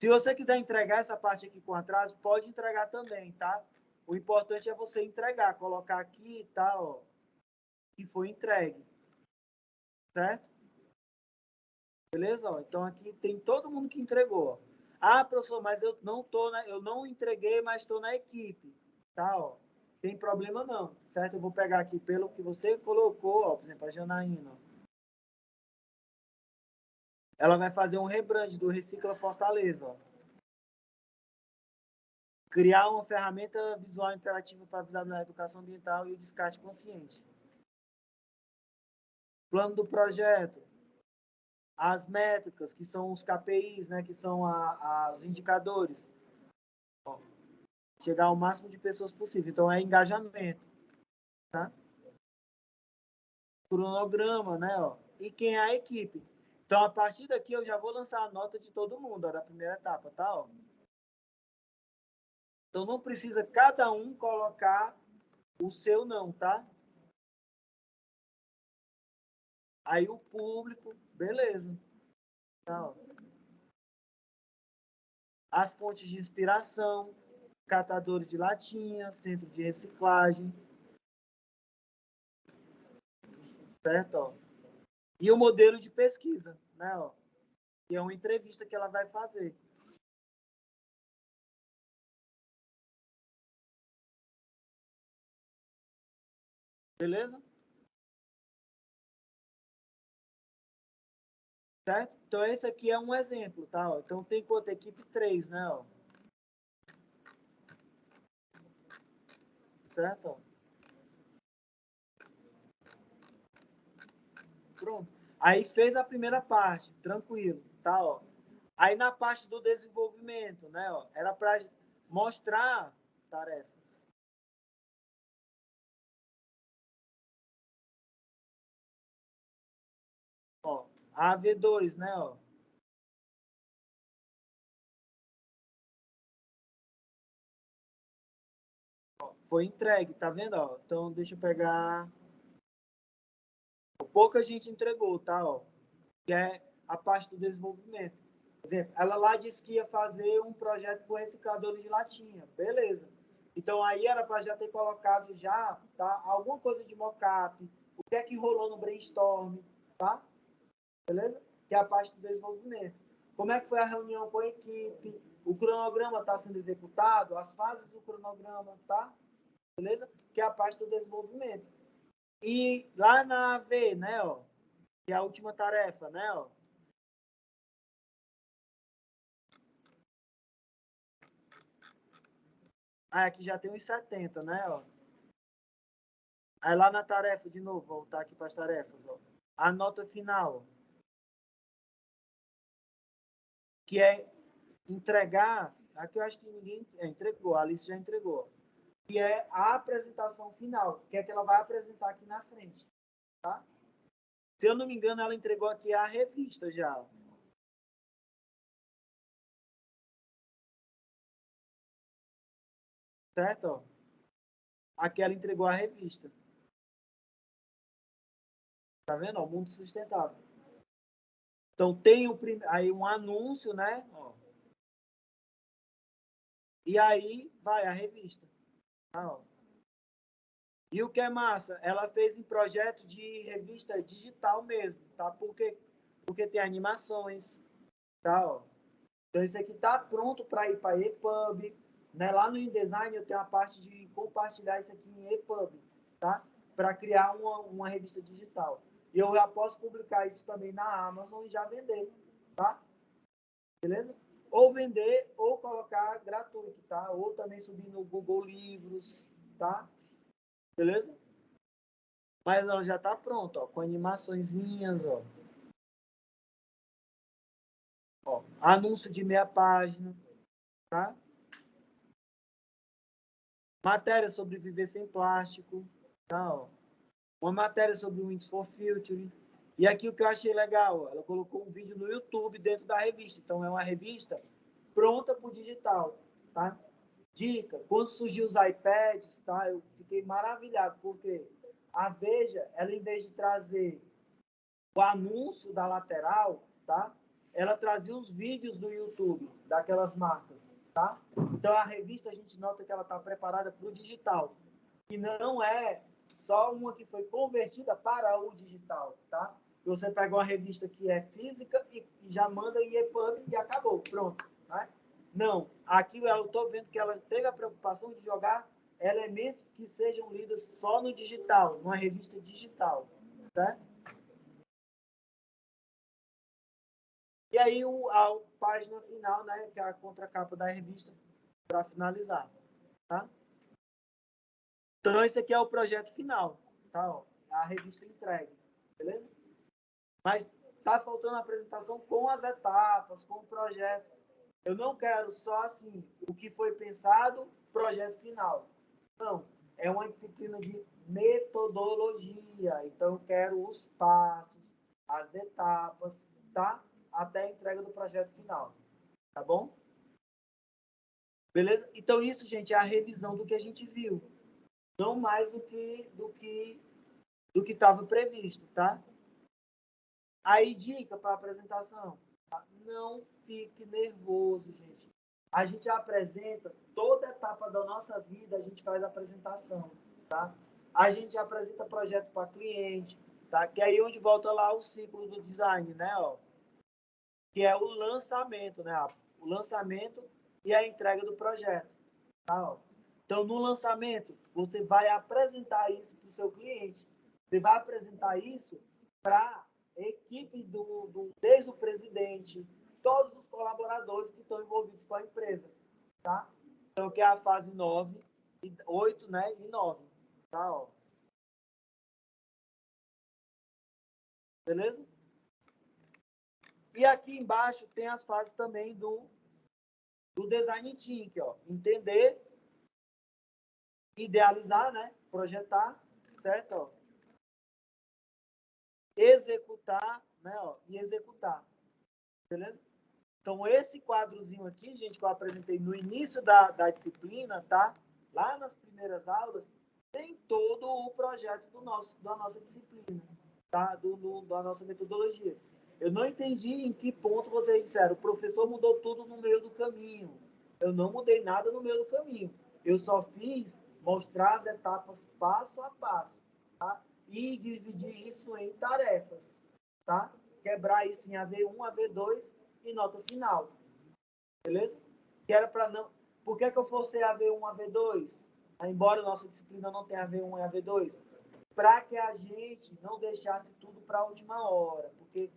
Se você quiser entregar essa parte aqui com atraso, pode entregar também, tá? O importante é você entregar, colocar aqui e tal, ó, que foi entregue, certo? Beleza? Ó, então aqui tem todo mundo que entregou. Ó. Ah, professor, mas eu não tô eu não entreguei, mas estou na equipe, tá? Ó. Tem problema não, certo? Eu vou pegar aqui pelo que você colocou, ó, por exemplo, a Janaína. Ó. Ela vai fazer um rebrand do Recicla Fortaleza, ó. Criar uma ferramenta visual interativa para avisar na educação ambiental e o descarte consciente. Plano do projeto, as métricas, que são os KPIs, né, que são os indicadores. Ó, chegar ao máximo de pessoas possível. Então, é engajamento. Tá? Cronograma, né? Ó, e quem é a equipe. Então, a partir daqui, eu já vou lançar a nota de todo mundo, ó, da primeira etapa, tá? Ó. Então, não precisa cada um colocar o seu não, tá? Aí, o público, beleza. Tá, ó. As fontes de inspiração, catadores de latinha, centro de reciclagem, certo? Ó. E o modelo de pesquisa, né? Ó, que é uma entrevista que ela vai fazer. Beleza? Certo? Então, esse aqui é um exemplo, tá? Ó. Então, tem quanto? Equipe 3, né? Ó. Certo? Ó. Pronto. Aí fez a primeira parte, tranquilo, tá? Ó. Aí na parte do desenvolvimento, né? Ó, era para mostrar tarefas. Ó, a AV2, né? Ó. foi entregue, tá vendo, ó? Então, deixa eu pegar... Pouca gente entregou, tá, ó? Que é a parte do desenvolvimento. Por exemplo, ela lá disse que ia fazer um projeto com recicladores de latinha. Beleza. Então, aí era para já ter colocado já, tá? Alguma coisa de mockup, o que é que rolou no brainstorm, tá? Beleza? Que é a parte do desenvolvimento. Como é que foi a reunião com a equipe? O cronograma está sendo executado? As fases do cronograma, tá? Beleza? Que é a parte do desenvolvimento. E lá na AV, né, ó, que é a última tarefa, né, ó. Ah, aqui já tem uns 70, né, ó. Aí lá na tarefa, de novo, voltar aqui para as tarefas, ó. A nota final, que é entregar, aqui eu acho que ninguém entregou, a Alice já entregou, que é a apresentação final, que é que ela vai apresentar aqui na frente, tá? Se eu não me engano, ela entregou aqui a revista já. Certo? Ó. Aqui ela entregou a revista. Tá vendo? Ó, Mundo Sustentável. Então tem aí um anúncio, né? Ó. E aí vai a revista. Tá, ó. E o que é massa? Ela fez em projeto de revista digital mesmo, tá? Porque tem animações, tá? Ó. Então, isso aqui tá pronto para ir para EPUB. Né? Lá no InDesign eu tenho a parte de compartilhar isso aqui em EPUB, tá? Para criar uma revista digital. E eu já posso publicar isso também na Amazon e já vender, tá? Beleza? Ou vender ou colocar gratuito, tá? Ou também subir no Google Livros, tá? Beleza? Mas ela já está pronta, ó, com animaçõezinhas, ó. Ó. Anúncio de meia página, tá? Matéria sobre viver sem plástico, tá? Ó. Uma matéria sobre o Windows for Future. E aqui o que eu achei legal, ó, ela colocou um vídeo no YouTube dentro da revista. Então, é uma revista pronta para o digital, tá? Dica, quando surgiu os iPads, tá? Eu fiquei maravilhado, porque a Veja, ela em vez de trazer o anúncio da lateral, tá? Ela trazia os vídeos do YouTube daquelas marcas, tá? Então a revista a gente nota que ela está preparada para o digital e não é só uma que foi convertida para o digital, tá? Você pega uma revista que é física e já manda em EPUB e acabou, pronto, tá? Não, aqui eu estou vendo que ela teve a preocupação de jogar elementos que sejam lidos só no digital, numa revista digital, tá? E aí a página final, né, que é a contracapa da revista, para finalizar, tá? Então, esse aqui é o projeto final, tá? Ó, a revista entregue, beleza? Mas tá faltando a apresentação com as etapas, com o projeto. Eu não quero só, assim, o que foi pensado, projeto final. Não, é uma disciplina de metodologia. Então, eu quero os passos, as etapas, tá? Até a entrega do projeto final, tá bom? Beleza? Então, isso, gente, é a revisão do que a gente viu. Não mais do que estava previsto, tá? Aí, dica para a apresentação. Tá? Não fique nervoso, gente. A gente apresenta toda etapa da nossa vida, a gente faz a apresentação, tá? A gente apresenta projeto para cliente, tá? Que é aí onde volta lá o ciclo do design, né? Ó, que é o lançamento, né? O lançamento e a entrega do projeto. Tá? Então, no lançamento, você vai apresentar isso para o seu cliente. Você vai apresentar isso para a equipe desde o presidente, todos os colaboradores que estão envolvidos com a empresa. Tá? Então, que é a fase 9, 8, né? E 9. Tá? Ó. Beleza? E aqui embaixo tem as fases também do design thinking, ó. Entender, idealizar, né? Projetar, certo? Ó. Executar, né? Ó, e executar. Beleza? Então, esse quadrozinho aqui, gente, que eu apresentei no início da disciplina, tá? lá nas primeiras aulas, tem todo o projeto da nossa disciplina, tá? Da nossa metodologia. Eu não entendi em que ponto vocês disseram, o professor mudou tudo no meio do caminho. Eu não mudei nada no meio do caminho. Eu só fiz mostrar as etapas passo a passo, tá? E dividir isso em tarefas, tá? Quebrar isso em AV1, AV2 e nota final. Beleza? Que era para não... Por que eu forcei AV1, AV2? Embora a nossa disciplina não tenha AV1 e AV2, para que a gente não deixasse tudo para a última hora, porque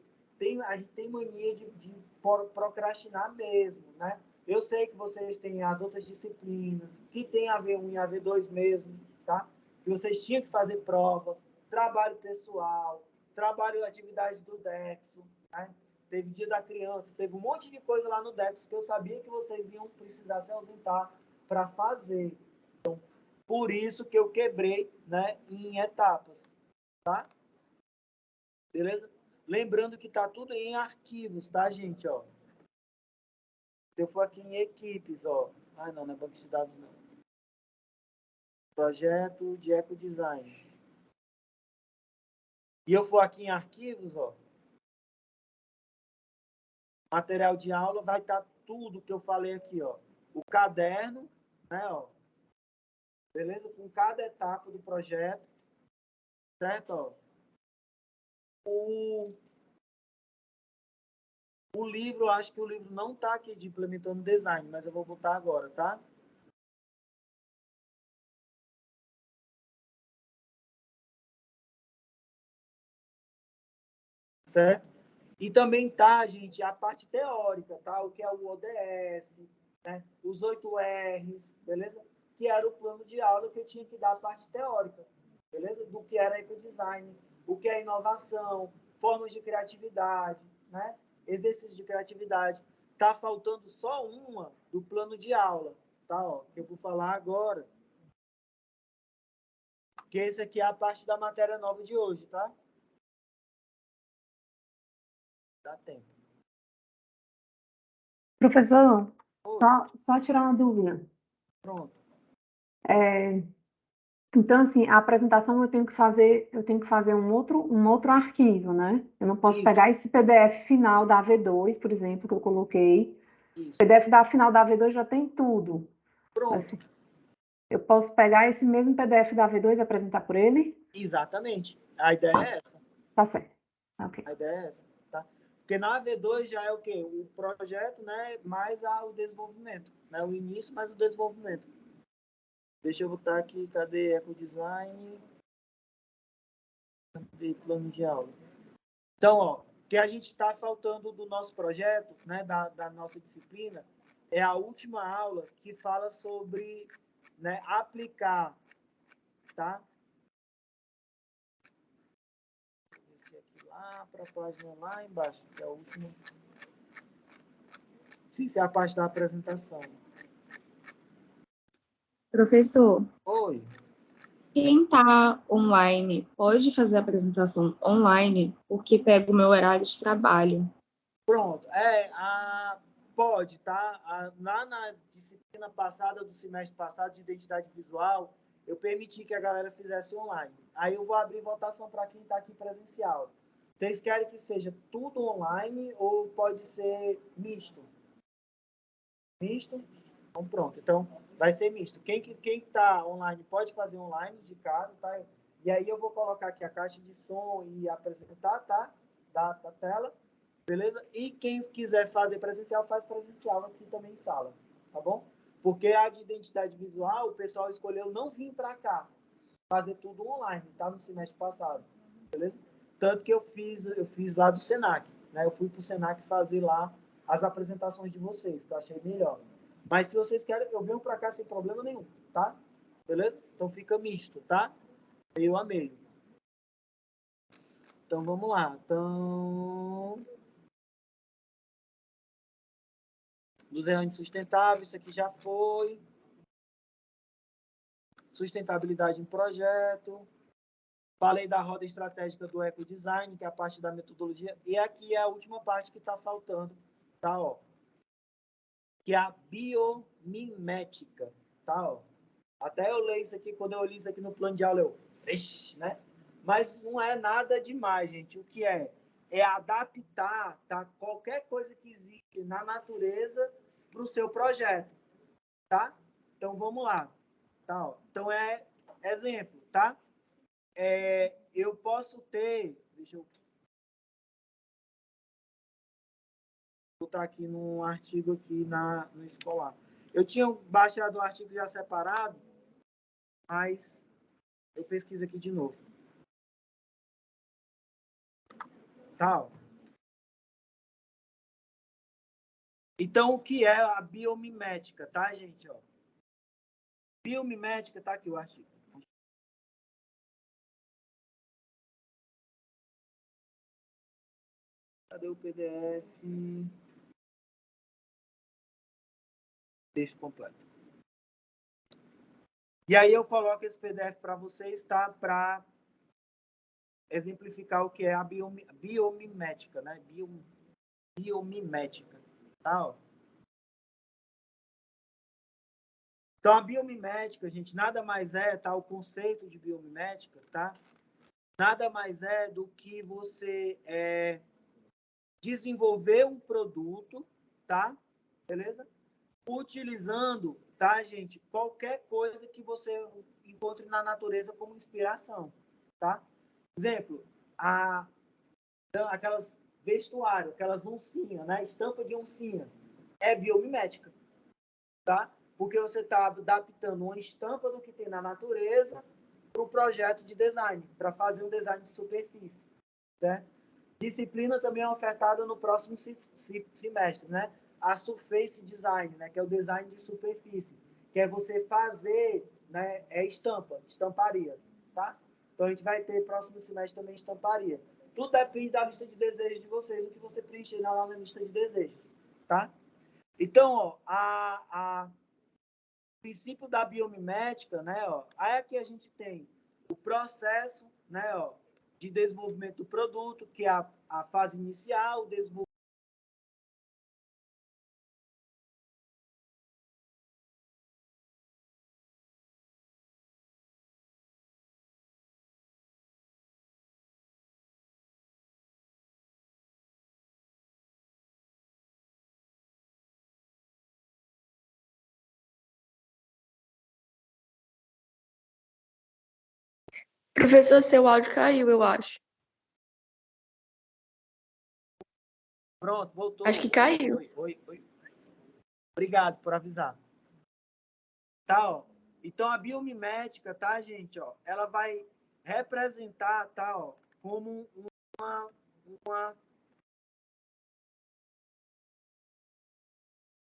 a gente tem mania de procrastinar mesmo, né? Eu sei que vocês têm as outras disciplinas, que tem AV1 e AV2 mesmo, tá? Que vocês tinham que fazer prova, trabalho pessoal, trabalho atividades do Dexo, né? Teve dia da criança, teve um monte de coisa lá no Dexo que eu sabia que vocês iam precisar se ausentar para fazer. Então, por isso que eu quebrei, né, em etapas, tá? Beleza? Lembrando que tá tudo em arquivos, tá, gente? Ó. Se eu for aqui em equipes, ó. Ah, não é banco de dados, não. Projeto de ecodesign. E eu for aqui em arquivos, ó. Material de aula vai estar tudo que eu falei aqui, ó. O caderno, né, ó. Beleza? Com cada etapa do projeto, certo? Ó. O livro, eu acho que o livro não está aqui de implementando design, mas eu vou botar agora, tá? Certo? E também tá, gente, a parte teórica, tá? O que é o ODS, né? Os 8 R's, beleza? Que era o plano de aula que eu tinha que dar a parte teórica, beleza? Do que era ecodesign, o que é inovação, formas de criatividade, né? Exercícios de criatividade. Tá faltando só uma do plano de aula, tá? Ó, que eu vou falar agora. Que esse aqui é a parte da matéria nova de hoje, tá? Dá tempo. Professor, só tirar uma dúvida. Pronto. Então, assim, a apresentação eu tenho que fazer um outro arquivo, né? Eu não posso pegar esse PDF final da AV2, por exemplo, que eu coloquei. Isso. O PDF final da AV2 já tem tudo. Pronto. Assim, eu posso pegar esse mesmo PDF da AV2 e apresentar por ele? Exatamente. A ideia é essa. Tá certo. Okay. A ideia é essa, tá? Porque na AV2 já é o quê? O projeto, né? Mais o desenvolvimento. Né? O início, mais o desenvolvimento. Deixa eu botar aqui, cadê ecodesign? Cadê plano de aula? Então, ó, o que a gente está faltando do nosso projeto, né? Da nossa disciplina, é a última aula que fala sobre, né, aplicar, tá? Esse aqui lá para a página lá embaixo, que é a última. Sim, isso é a parte da apresentação. Professor. Oi. Quem está online pode fazer a apresentação online, porque pega o meu horário de trabalho. Pronto. Pode, tá? Lá na disciplina passada, do semestre passado, de identidade visual, eu permiti que a galera fizesse online. Aí eu vou abrir votação para quem está aqui presencial. Vocês querem que seja tudo online ou pode ser misto? Misto? Então, pronto. Então, vai ser misto. Quem está online pode fazer online de casa, tá? E aí eu vou colocar aqui a caixa de som e apresentar, tá? Da tela. Beleza? E quem quiser fazer presencial, faz presencial aqui também em sala, tá bom? Porque a de identidade visual, o pessoal escolheu não vir para cá, fazer tudo online, tá? No semestre passado, beleza? Tanto que eu fiz lá do Senac, né? Eu fui pro Senac fazer lá as apresentações de vocês, que eu achei melhor. Mas se vocês querem, eu venho para cá sem problema nenhum, tá? Beleza? Então fica misto, tá? Meio a meio. Então vamos lá. Então, dos errantes sustentáveis, isso aqui já foi. Sustentabilidade em projeto. Falei da roda estratégica do ecodesign, que é a parte da metodologia. E aqui é a última parte que está faltando, tá? Ó, que é a biomimética, tá? Ó. Até eu leio isso aqui, quando eu li isso aqui no plano de aula, eu, vixe, né? Mas não é nada demais, gente. O que é? É adaptar, tá? Qualquer coisa que existe na natureza para o seu projeto, tá? Então, vamos lá. Tá, ó. Então, exemplo, tá? Eu posso ter... Deixa eu botar aqui num artigo aqui no escolar. Eu tinha baixado o artigo já separado, mas eu pesquiso aqui de novo. Tá? Então, o que é a biomimética, tá, gente? Ó, biomimética, tá aqui o artigo. Cadê o PDF? Texto completo. E aí eu coloco esse PDF para vocês, tá? Para exemplificar o que é a biomimética, né? Biomimética, tá? Ó. Então, a biomimética, gente, nada mais é, tá? O conceito de biomimética, tá? Nada mais é do que você desenvolver um produto, tá? Beleza? Utilizando, tá, gente? Qualquer coisa que você encontre na natureza como inspiração, tá? Exemplo, aquelas vestuário, aquelas oncinhas, né? Estampa de oncinha. É biomimética, tá? Porque você está adaptando uma estampa do que tem na natureza para o projeto de design, para fazer um design de superfície, certo? Disciplina também é ofertada no próximo semestre, né? A Surface Design, né? Que é o design de superfície, que é você fazer, né? Estamparia, tá? Então a gente vai ter próximo semestre também estamparia. Tudo depende da lista de desejos de vocês, o que você preencher lá na lista de desejos, tá? Então, ó, princípio da biomimética, né? Ó, aí aqui a gente tem o processo, né? Ó, de desenvolvimento do produto, que é a fase inicial, o desenvolvimento. Professor, seu áudio caiu, eu acho. Pronto, voltou. Acho que caiu. Oi. Obrigado por avisar. Tá, ó. Então, a biomimética, tá, gente? Ó, ela vai representar, tá, ó, como uma...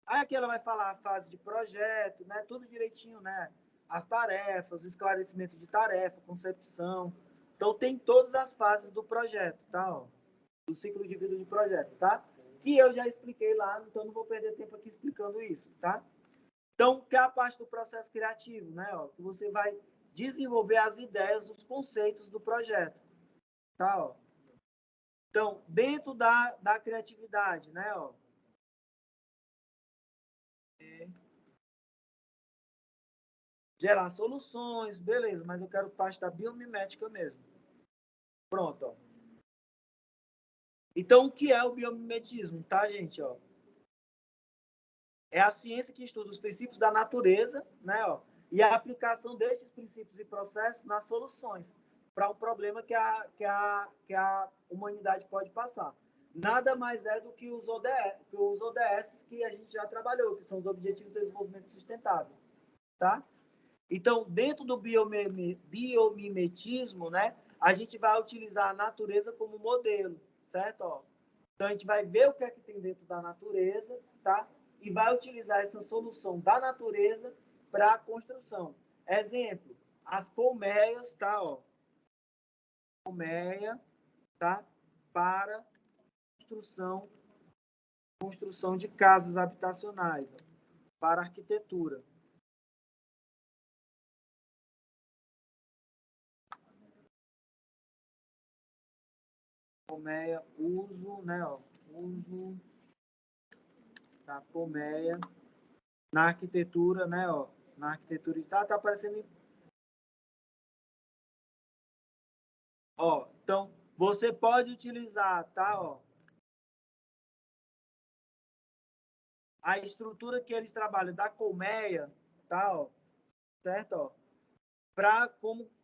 Aí aqui ela vai falar a fase de projeto, né? Tudo direitinho, né? As tarefas, esclarecimento de tarefa, concepção. Então, tem todas as fases do projeto, tá? Ó, do ciclo de vida de projeto, tá? Que eu já expliquei lá, então não vou perder tempo aqui explicando isso, tá? Então, que é a parte do processo criativo, né? Ó, que você vai desenvolver as ideias, os conceitos do projeto, tá? Ó. Então, dentro da criatividade, né? Ó, gerar soluções, beleza, mas eu quero parte da biomimética mesmo. Pronto, ó. Então, o que é o biomimetismo, tá, gente? Ó? É a ciência que estuda os princípios da natureza, né? Ó, e a aplicação desses princípios e processos nas soluções para um problema que a humanidade pode passar. Nada mais é do que os ODS que a gente já trabalhou, que são os Objetivos de Desenvolvimento Sustentável, tá? Então, dentro do biomimetismo, né, a gente vai utilizar a natureza como modelo, certo? Ó, então, a gente vai ver o que é que tem dentro da natureza, tá? E vai utilizar essa solução da natureza para a construção. Exemplo, as colmeias, tá? Ó, colmeia, tá? Para construção de casas habitacionais, ó, para arquitetura. Colmeia, uso, né? Ó, uso da colmeia na arquitetura, né? Ó, Na arquitetura digital está aparecendo. Ó, então, você pode utilizar, tá? Ó, a estrutura que eles trabalham da colmeia, tá? Ó, certo? Ó,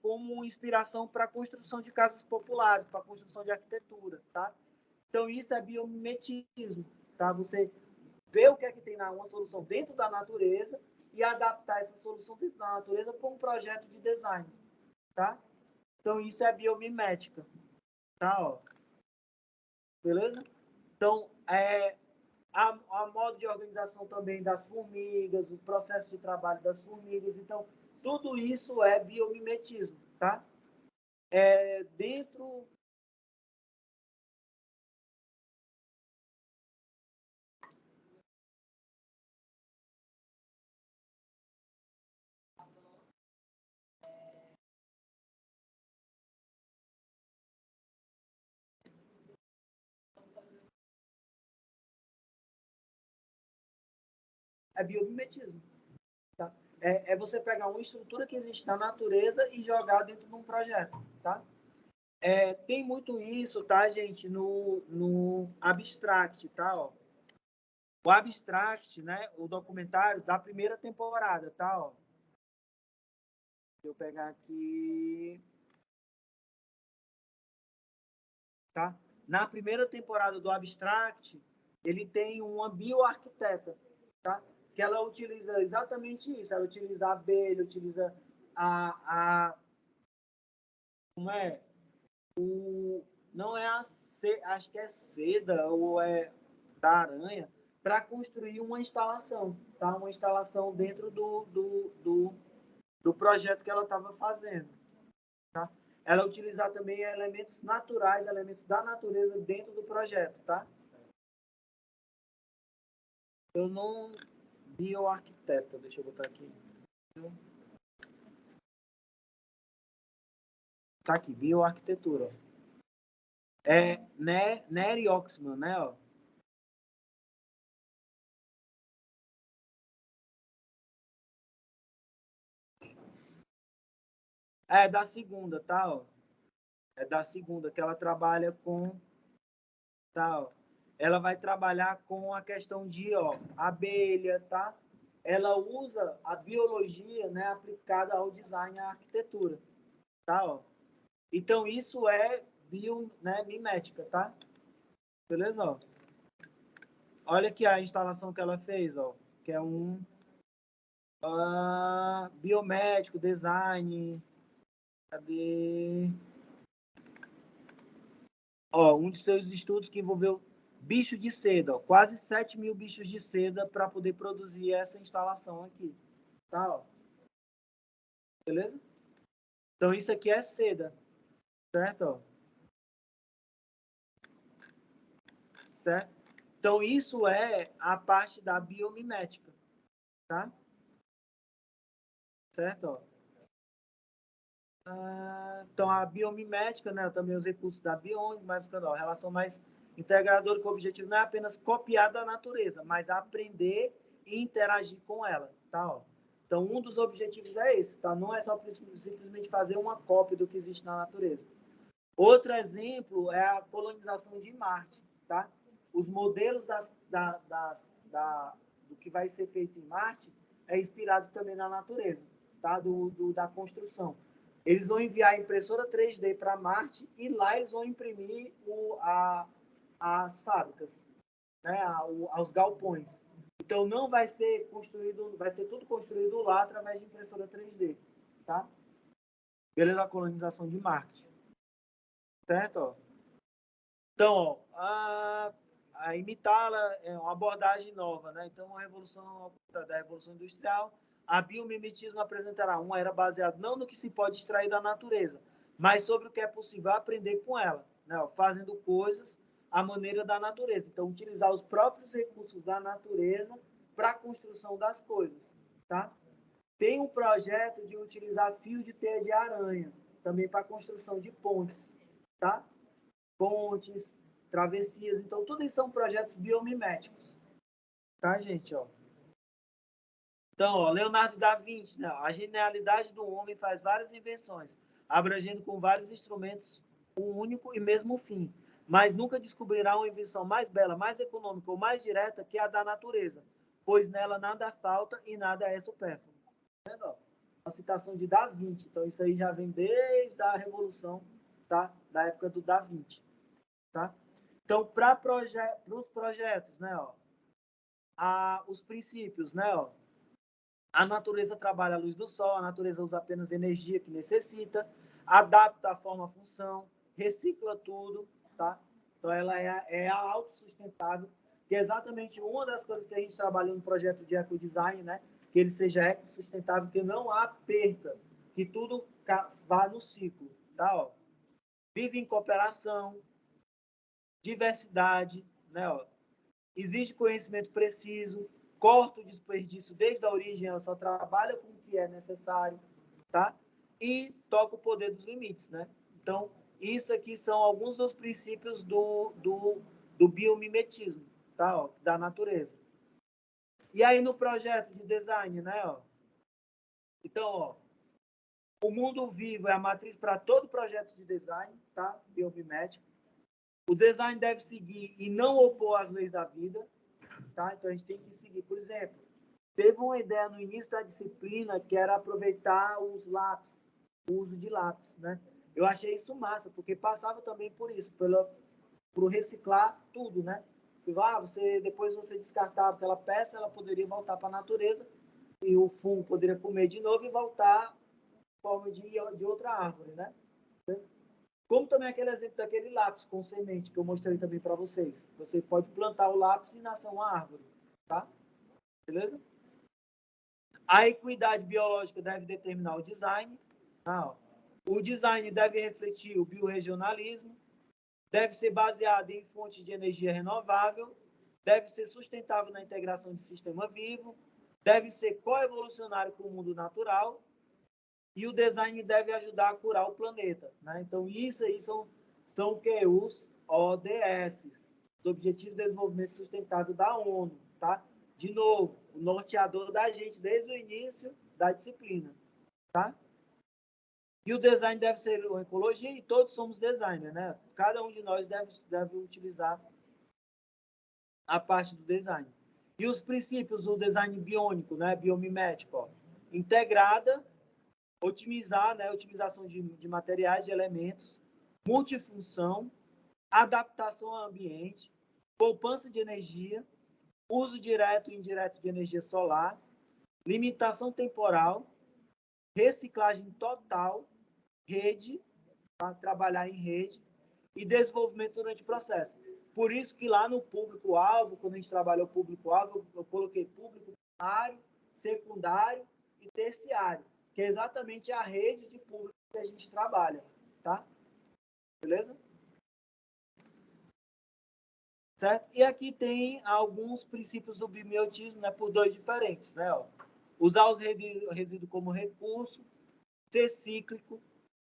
como inspiração para a construção de casas populares, para a construção de arquitetura, tá? Então, isso é biomimetismo, tá? Você vê o que é que tem uma solução dentro da natureza e adaptar essa solução dentro da natureza para um projeto de design, tá? Então, isso é biomimética, tá? Ó, beleza? Então, a modo de organização também das formigas, o processo de trabalho das formigas. Então, tudo isso é biomimetismo, tá? Dentro... É biomimetismo, tá? É você pegar uma estrutura que existe na natureza e jogar dentro de um projeto, tá? Tem muito isso, tá, gente, no Abstract, tá? Ó. O Abstract, né, o documentário da primeira temporada, tá? Ó. Deixa eu pegar aqui... Tá? Na primeira temporada do Abstract, ele tem uma bioarquiteta, tá? Que ela utiliza exatamente isso. Ela utiliza a abelha, utiliza como é? Não é acho que é seda ou é da aranha, para construir uma instalação, tá? Uma instalação dentro do projeto que ela estava fazendo, tá? Ela utilizar também elementos naturais, elementos da natureza dentro do projeto, tá? Eu não... Bioarquiteta, deixa eu botar aqui. Tá aqui, bioarquitetura. Nery Oxman, né? Ó. É da segunda, tá? Ó. É da segunda, que ela trabalha com... Tá, ó. Ela vai trabalhar com a questão de abelha, tá? Ela usa a biologia, né, aplicada ao design e à arquitetura, tá? Ó. Então, isso é biomimética, tá? Beleza? Ó. Olha aqui a instalação que ela fez, ó, que é um biomédico, design. Cadê? Ó, um de seus estudos que envolveu bicho de seda, ó, quase 7.000 bichos de seda para poder produzir essa instalação aqui, tá? Ó. Beleza? Então, isso aqui é seda, certo? Ó. Certo? Então, isso é a parte da biomimética, tá? Certo? Ó. Então, a biomimética, né, também os recursos da Bionic, mas a relação mais integradora, que o objetivo não é apenas copiar da natureza, mas aprender e interagir com ela, tá? Ó. Então, um dos objetivos é esse, tá? Não é só simplesmente fazer uma cópia do que existe na natureza. Outro exemplo é a colonização de Marte, tá? Os modelos do que vai ser feito em Marte é inspirado também na natureza, tá? Da construção. Eles vão enviar a impressora 3D para Marte e lá eles vão imprimir as fábricas, né? Os galpões. Então, não vai ser construído, vai ser tudo construído lá através de impressora 3D, tá? Beleza? A colonização de Marte. Certo? Ó. Então, a imitá-la é uma abordagem nova, né? Então, a revolução da Revolução Industrial, a biomimetismo apresentará uma era baseada não no que se pode extrair da natureza, mas sobre o que é possível aprender com ela, né? Fazendo coisas à maneira da natureza. Então, utilizar os próprios recursos da natureza para a construção das coisas, tá? Tem um projeto de utilizar fio de teia de aranha, também para a construção de pontes, tá? Pontes, travessias. Então, tudo isso são projetos biomiméticos. Tá, gente? Ó. Então, ó, Leonardo da Vinci, né? A genialidade do homem faz várias invenções, abrangendo com vários instrumentos um único e mesmo fim, mas nunca descobrirá uma invenção mais bela, mais econômica ou mais direta que a da natureza, pois nela nada falta e nada é supérfluo. Tá vendo? Ó? Uma citação de Da Vinci. Então, isso aí já vem desde a Revolução, tá? Da época do Da Vinci. Tá? Então, para os projetos, né? Ó, os princípios, né? Ó, a natureza trabalha a luz do sol, a natureza usa apenas energia que necessita, adapta a forma à função, recicla tudo, tá? Então, ela é a autossustentável, que é exatamente uma das coisas que a gente trabalha no projeto de ecodesign, né? Que ele seja ecossustentável, que não há perda, que tudo vá no ciclo, tá? Ó. Vive em cooperação, diversidade, né? Ó. Exige conhecimento preciso, corta o desperdício desde a origem, ela só trabalha com o que é necessário, tá? E toca o poder dos limites, né? Então, isso aqui são alguns dos princípios do biomimetismo, tá? Ó, da natureza. E aí, no projeto de design, né? Ó, então, ó, o mundo vivo é a matriz para todo projeto de design, tá? Biomimético. O design deve seguir e não opor as leis da vida, tá? Então, a gente tem que seguir. Por exemplo, teve uma ideia no início da disciplina que era aproveitar os lápis, o uso de lápis, né? Eu achei isso massa, porque passava também por isso, por reciclar tudo, né? Depois você descartava aquela peça, ela poderia voltar para a natureza e o fungo poderia comer de novo e voltar em forma de outra árvore, né? Como também aquele exemplo daquele lápis com semente que eu mostrei também para vocês. Você pode plantar o lápis e nascer uma árvore, tá? Beleza? A equidade biológica deve determinar o design. Tá? O design deve refletir o biorregionalismo, deve ser baseado em fontes de energia renovável, deve ser sustentável na integração de sistema vivo, deve ser coevolucionário com o mundo natural e o design deve ajudar a curar o planeta. Né? Então, isso aí são o que? Os ODS, os Objetivos de Desenvolvimento Sustentável da ONU. Tá? De novo, o norteador da gente desde o início da disciplina. Tá? E o design deve ser uma ecologia e todos somos designers, né? Cada um de nós deve utilizar a parte do design. E os princípios do design biônico, né? Biomimético, ó. Integrada, otimizar, né? Otimização de materiais, de elementos, multifunção, adaptação ao ambiente, poupança de energia, uso direto e indireto de energia solar, limitação temporal, reciclagem total, rede, para trabalhar em rede, e desenvolvimento durante o processo. Por isso que lá no público-alvo, quando a gente trabalhou o público-alvo, eu coloquei público primário, secundário e terciário, que é exatamente a rede de público que a gente trabalha, tá? Beleza? Certo? E aqui tem alguns princípios do bimiotismo, né, por dois diferentes, né? Ó. Usar os resíduos como recurso, ser cíclico,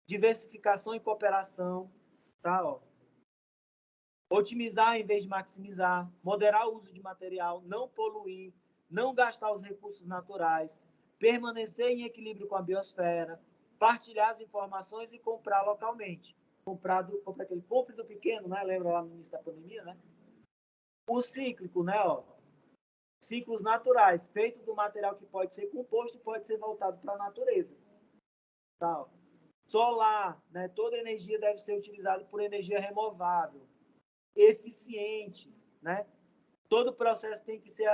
diversificação e cooperação, tá? Ó. Otimizar em vez de maximizar, moderar o uso de material, não poluir, não gastar os recursos naturais, permanecer em equilíbrio com a biosfera, partilhar as informações e comprar localmente. Compre do pequeno, né? Lembra lá no início da pandemia, né? O cíclico, né? Ó, ciclos naturais, feito do material que pode ser composto e pode ser voltado para a natureza. Tá? Solar, né? Toda energia deve ser utilizada por energia renovável, eficiente, né? Todo o processo tem que ser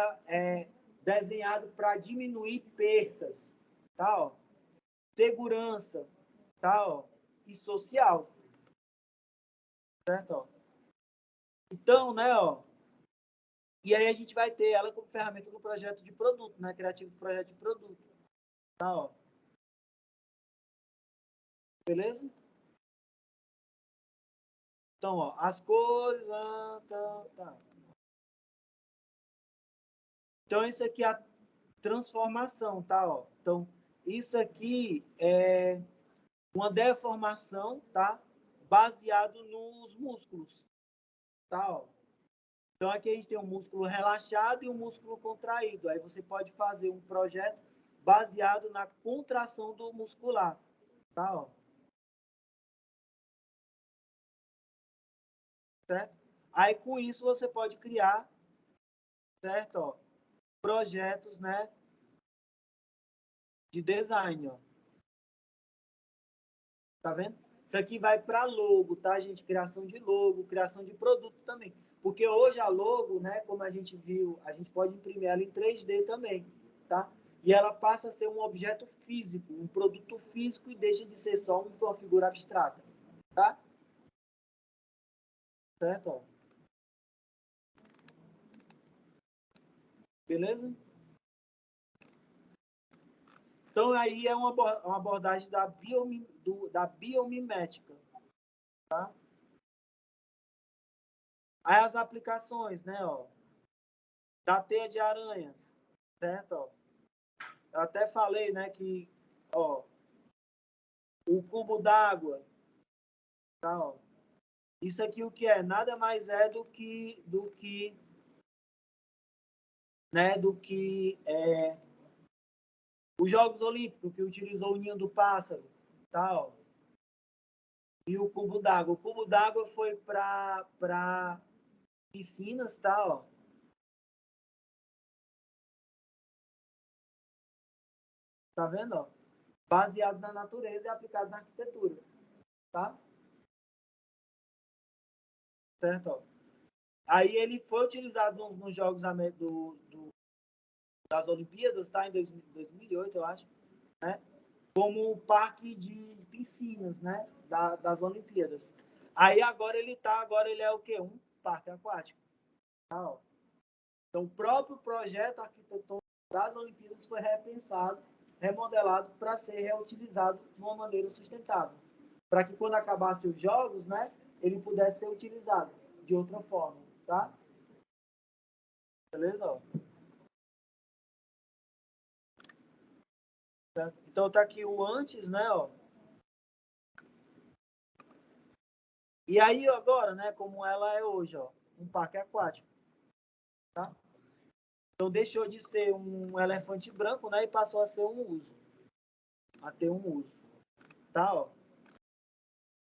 desenhado para diminuir perdas, tá? Ó. Segurança, tá? Ó. E social, certo? Ó. Então, né? Ó, e aí a gente vai ter ela como ferramenta do projeto de produto, né? Criativo do projeto de produto, tá? Ó. Beleza? Então, ó, as cores, tá. Então, isso aqui é a transformação, tá? Ó. Então, isso aqui é uma deformação, tá? Baseado nos músculos, tá? Ó. Então, aqui a gente tem um músculo relaxado e um músculo contraído. Aí você pode fazer um projeto baseado na contração do muscular. Tá, ó. Certo? Aí, com isso, você pode criar, certo? Ó, projetos, né, de design, ó. Tá vendo? Isso aqui vai para logo, tá, gente? Criação de logo, criação de produto também. Porque hoje a logo, né, como a gente viu, a gente pode imprimir ela em 3D também, tá? E ela passa a ser um objeto físico, um produto físico e deixa de ser só uma figura abstrata, tá? Certo? Ó. Beleza? Então, aí é uma abordagem da biomimética, tá? Aí as aplicações, né, ó, da teia de aranha, certo? Ó. Eu até falei, né, que, ó, o cubo d'água, tá, ó. Isso aqui o que é? Nada mais é do que os Jogos Olímpicos, que utilizou o ninho do pássaro, tá, ó. E o cubo d'água. O cubo d'água foi para piscinas, tá, ó. Tá vendo, ó? Baseado na natureza e aplicado na arquitetura, tá? Certo, ó. Aí ele foi utilizado nos Jogos das Olimpíadas, tá? Em 2008, eu acho, né? Como parque de piscinas, né? Das Olimpíadas. Aí agora ele é o quê? Um parque aquático. Tá, ó. Então o próprio projeto arquitetônico das Olimpíadas foi repensado, remodelado para ser reutilizado de uma maneira sustentável. Para que quando acabasse os jogos, né? Ele pudesse ser utilizado de outra forma, tá? Beleza? Ó. Então tá aqui o antes, né? Ó. E aí agora, né? Como ela é hoje, ó, um parque aquático, tá? Então deixou de ser um elefante branco, né? E passou a ser um uso, a ter um uso, tá? Ó.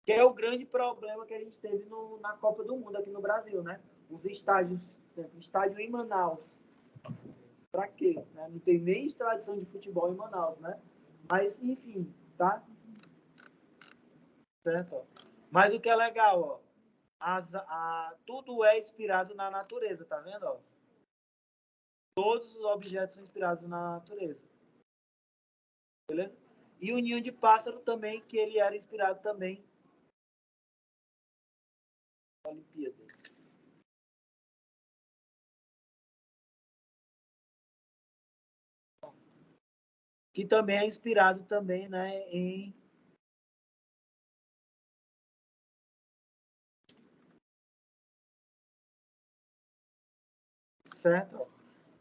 Que é o grande problema que a gente teve na Copa do Mundo aqui no Brasil, né? Os estádios, o estádio em Manaus. Para quê? Né? Não tem nem tradição de futebol em Manaus, né? Mas enfim, tá? Certo? Ó. Mas o que é legal, ó, tudo é inspirado na natureza, tá vendo? Ó? Todos os objetos são inspirados na natureza. Beleza? E o ninho de pássaro também, que ele era inspirado também nas Olimpíadas. Que também é inspirado também, né, em certo?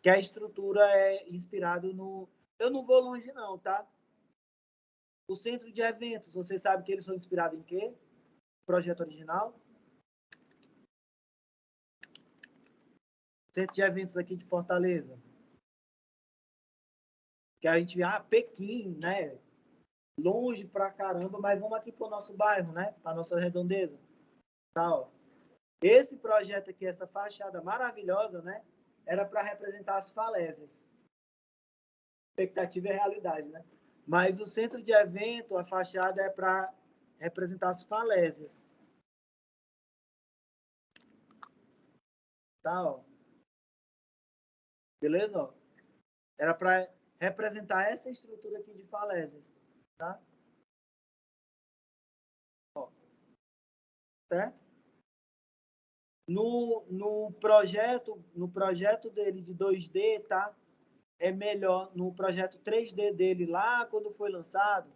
Que a estrutura é inspirado no. Eu não vou longe, não, tá? O centro de eventos, você sabe que eles são inspirados em quê? Projeto original? Centro de eventos aqui de Fortaleza. Que a gente, Pequim, né? Longe pra caramba, mas vamos aqui pro nosso bairro, né? Pra nossa redondeza. Tá, ó. Esse projeto aqui, essa fachada maravilhosa, né? Era para representar as falésias. Expectativa é realidade, né? Mas o centro de evento, a fachada é para representar as falésias. Tá, ó. Beleza? Ó. Era para representar essa estrutura aqui de falésias, tá? Ó. Certo? No projeto dele de 2D, tá? É melhor no projeto 3D dele lá quando foi lançado.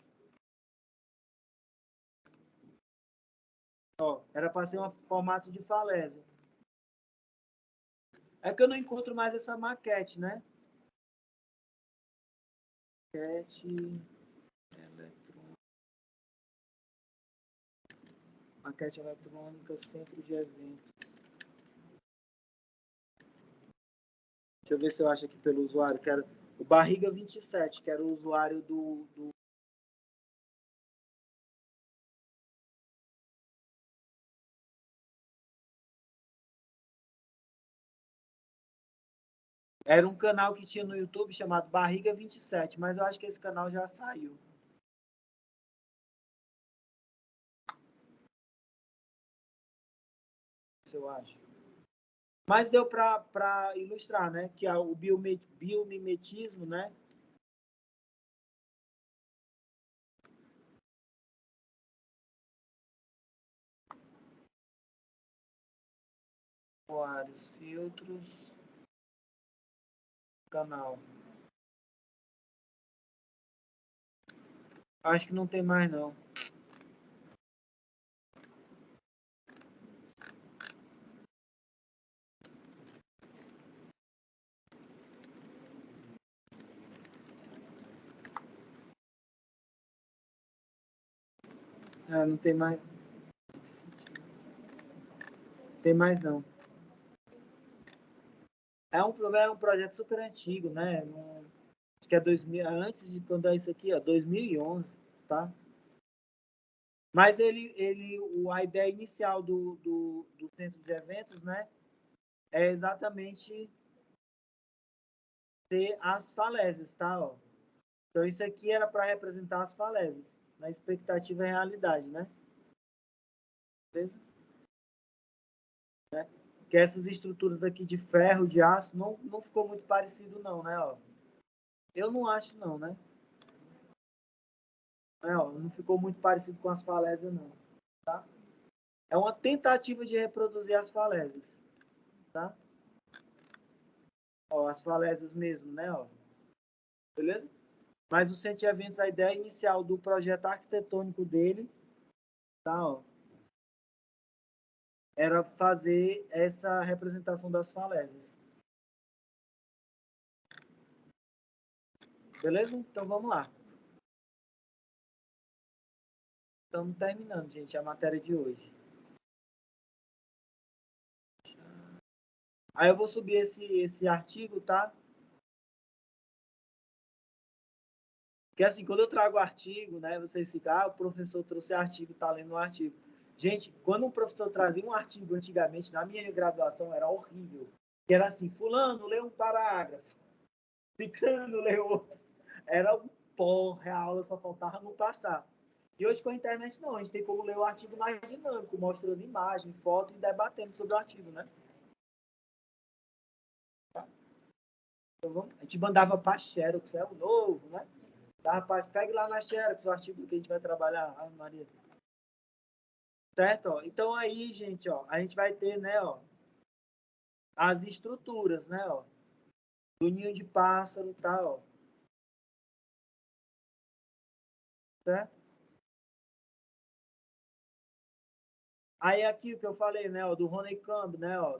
Ó, era para ser um formato de falésia. É que eu não encontro mais essa maquete, né? Maquete eletrônica. Maquete eletrônica, centro de eventos. Deixa eu ver se eu acho aqui pelo usuário, que era o Barriga 27, que era o usuário do... Era um canal que tinha no YouTube chamado Barriga 27, mas eu acho que esse canal já saiu. Eu acho. Mas deu para ilustrar, né? Que é o biomimetismo, né? Vários filtros. Canal. Acho que não tem mais, não. Não tem mais. Tem mais, não. Era um projeto super antigo, né? Acho que é 2000, antes de quando é isso aqui, ó, 2011, tá? Mas a ideia inicial do centro de eventos, né? É exatamente ter as falésias, tá? Ó. Então, isso aqui era para representar as falésias, na expectativa e realidade, né? Beleza? Que essas estruturas aqui de ferro, de aço, não ficou muito parecido, não, né? Ó. Eu não acho, não, né? Não ficou muito parecido com as falésias, não. Tá? É uma tentativa de reproduzir as falésias. Tá? Ó, as falésias mesmo, né? Ó. Beleza? Mas o centro de eventos, a ideia inicial do projeto arquitetônico dele, tá? Ó, era fazer essa representação das falésias. Beleza? Então vamos lá. Estamos terminando, gente, a matéria de hoje. Aí eu vou subir esse artigo, tá? Porque assim, quando eu trago o artigo, né, vocês ficam, o professor trouxe artigo, tá lendo o artigo. Gente, quando um professor trazia um artigo antigamente, na minha graduação, era horrível. Que era assim, fulano, lê um parágrafo. Ciclano, lê outro. Era um porra, a aula só faltava não passar. E hoje com a internet não, a gente tem como ler o artigo mais dinâmico, mostrando imagem, foto e debatendo sobre o artigo, né? Então, a gente mandava para Xerox, é o novo, né? Tá, rapaz, pegue lá na Xerox o artigo que a gente vai trabalhar. Ai, Maria. Certo? Ó. Então aí, gente, ó, a gente vai ter, né, ó, as estruturas, né, ó, do ninho de pássaro, tá, ó. Certo? Aí aqui o que eu falei, né, ó, do Honeycomb, né, ó,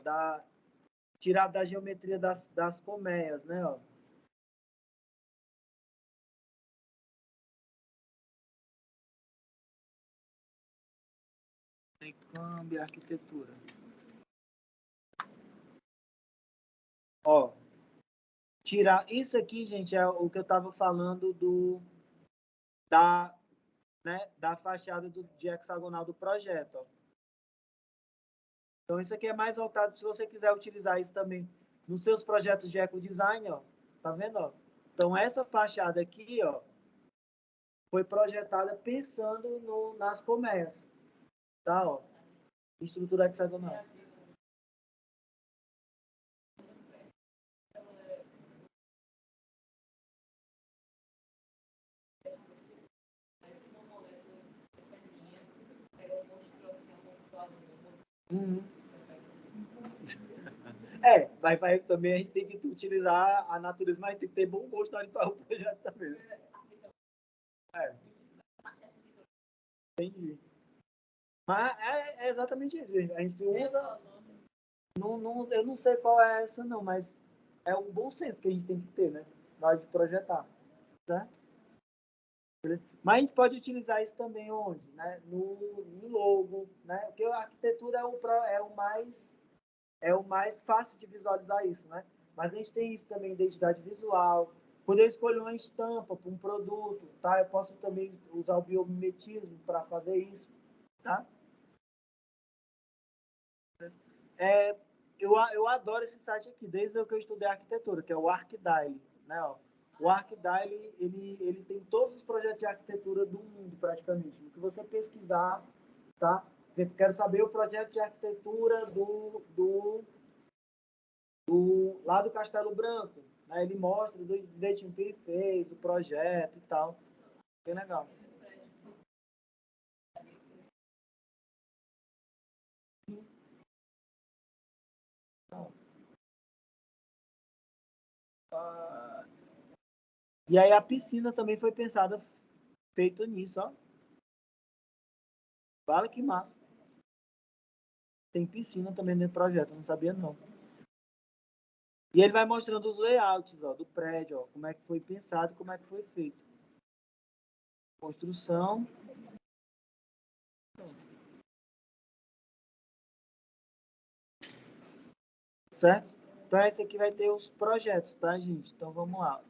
tirado da geometria das colmeias, né, ó. Honeycomb, arquitetura. Ó, tirar isso aqui, gente, é o que eu estava falando da fachada de hexagonal do projeto, ó. Então, isso aqui é mais voltado, se você quiser utilizar isso também nos seus projetos de ecodesign, ó. Tá vendo, ó? Então, essa fachada aqui, ó, foi projetada pensando nas colmeias, tá, ó? Estrutura hexagonal. Uhum. Mas também a gente tem que utilizar a natureza, mas tem que ter bom gosto na hora de fazer o projeto também. Entendi. Mas é exatamente isso, gente. A gente usa. Eu não sei qual é essa, não, mas é um bom senso que a gente tem que ter, né? Na hora de projetar. Certo? Mas a gente pode utilizar isso também onde? Né? No logo, né? Porque a arquitetura é o mais fácil de visualizar isso, né? Mas a gente tem isso também, identidade visual. Quando eu escolho uma estampa para um produto, tá? Eu posso também usar o biomimetismo para fazer isso, tá? Eu adoro esse site aqui, desde que eu estudei arquitetura, que é o ArcDaily, né? Ó. O ArcDaily, ele tem todos os projetos de arquitetura do mundo, praticamente. O que você pesquisar, tá? Você quer saber o projeto de arquitetura lá do Castelo Branco, né? Ele mostra direitinho o que ele fez, o projeto e tal. Bem legal. E aí a piscina também foi pensada, feito nisso, ó. Fala que massa. Tem piscina também no projeto, eu não sabia não. E ele vai mostrando os layouts, ó, do prédio, ó, como é que foi pensado, como é que foi feito. Construção. Certo? Então esse aqui vai ter os projetos, tá, gente? Então vamos lá.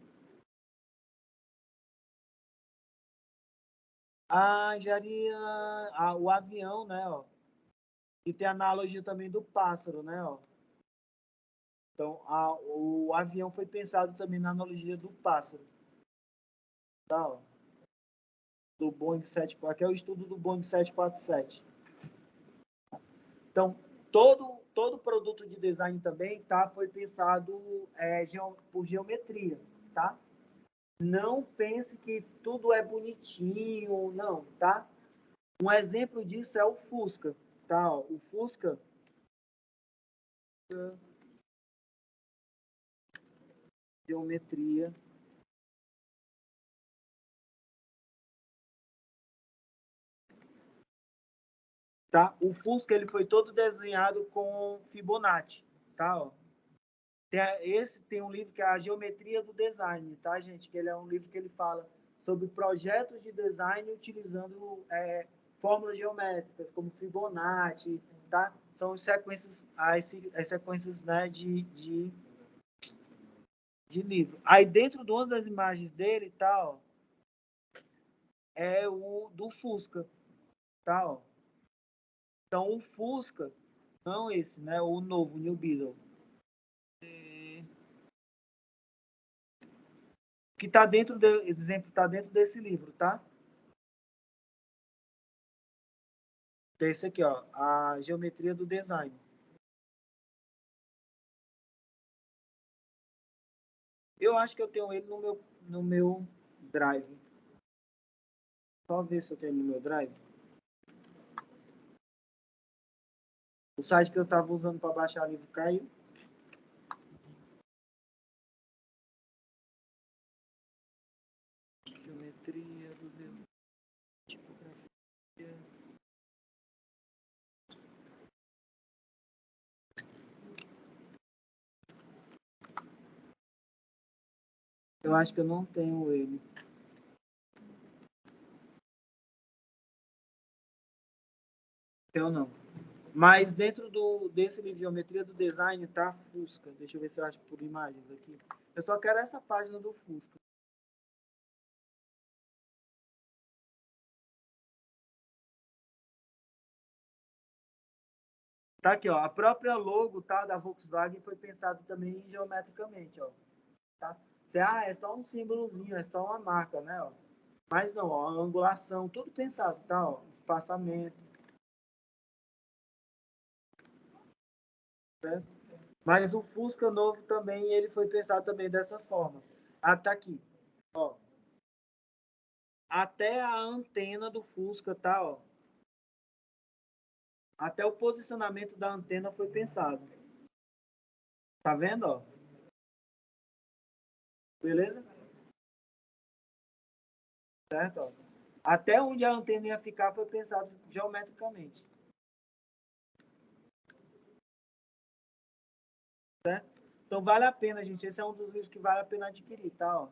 A engenharia, o avião, né, ó. E tem a analogia também do pássaro, né, ó. Então, o avião foi pensado também na analogia do pássaro. Tá, ó. Do Boeing 747, que é o estudo do Boeing 747. Então, todo produto de design também, tá, foi pensado por geometria, tá? Não pense que tudo é bonitinho, não, tá? Um exemplo disso é o Fusca, tá? Ó, o Fusca geometria. Tá? O Fusca ele foi todo desenhado com Fibonacci, tá? Ó. Esse tem um livro que é a Geometria do Design, tá, gente? Que ele é um livro que ele fala sobre projetos de design utilizando fórmulas geométricas como Fibonacci, tá? São sequências, as sequências, né, de livro. Aí dentro de uma das imagens dele, tá, ó, é o do Fusca, tá, ó. Então o Fusca, não esse, né, o novo New Beetle, que está dentro exemplo, tá dentro desse livro, tá? Esse aqui, ó, a geometria do design. Eu acho que eu tenho ele no meu drive. Só ver se eu tenho no meu drive. O site que eu estava usando para baixar livro caiu. Geometria do design. Tipografia. Eu acho que eu não tenho ele. Eu não. Mas dentro desse livro de geometria do design tá Fusca. Deixa eu ver se eu acho por imagens aqui. Eu só quero essa página do Fusca. Tá aqui, ó. A própria logo, tá, da Volkswagen foi pensada também geometricamente, ó. Tá? É só um símbolozinho, é só uma marca, né, ó. Mas não, ó, a angulação, tudo pensado, tá, ó. Espaçamento. Né? Mas o Fusca novo também, ele foi pensado também dessa forma. Ah, tá aqui, ó. Até a antena do Fusca, tá, ó. Até o posicionamento da antena foi pensado. Tá vendo, ó? Beleza? Certo, ó. Até onde a antena ia ficar foi pensado geometricamente. Certo? Então vale a pena, gente. Esse é um dos livros que vale a pena adquirir, tá? Ó.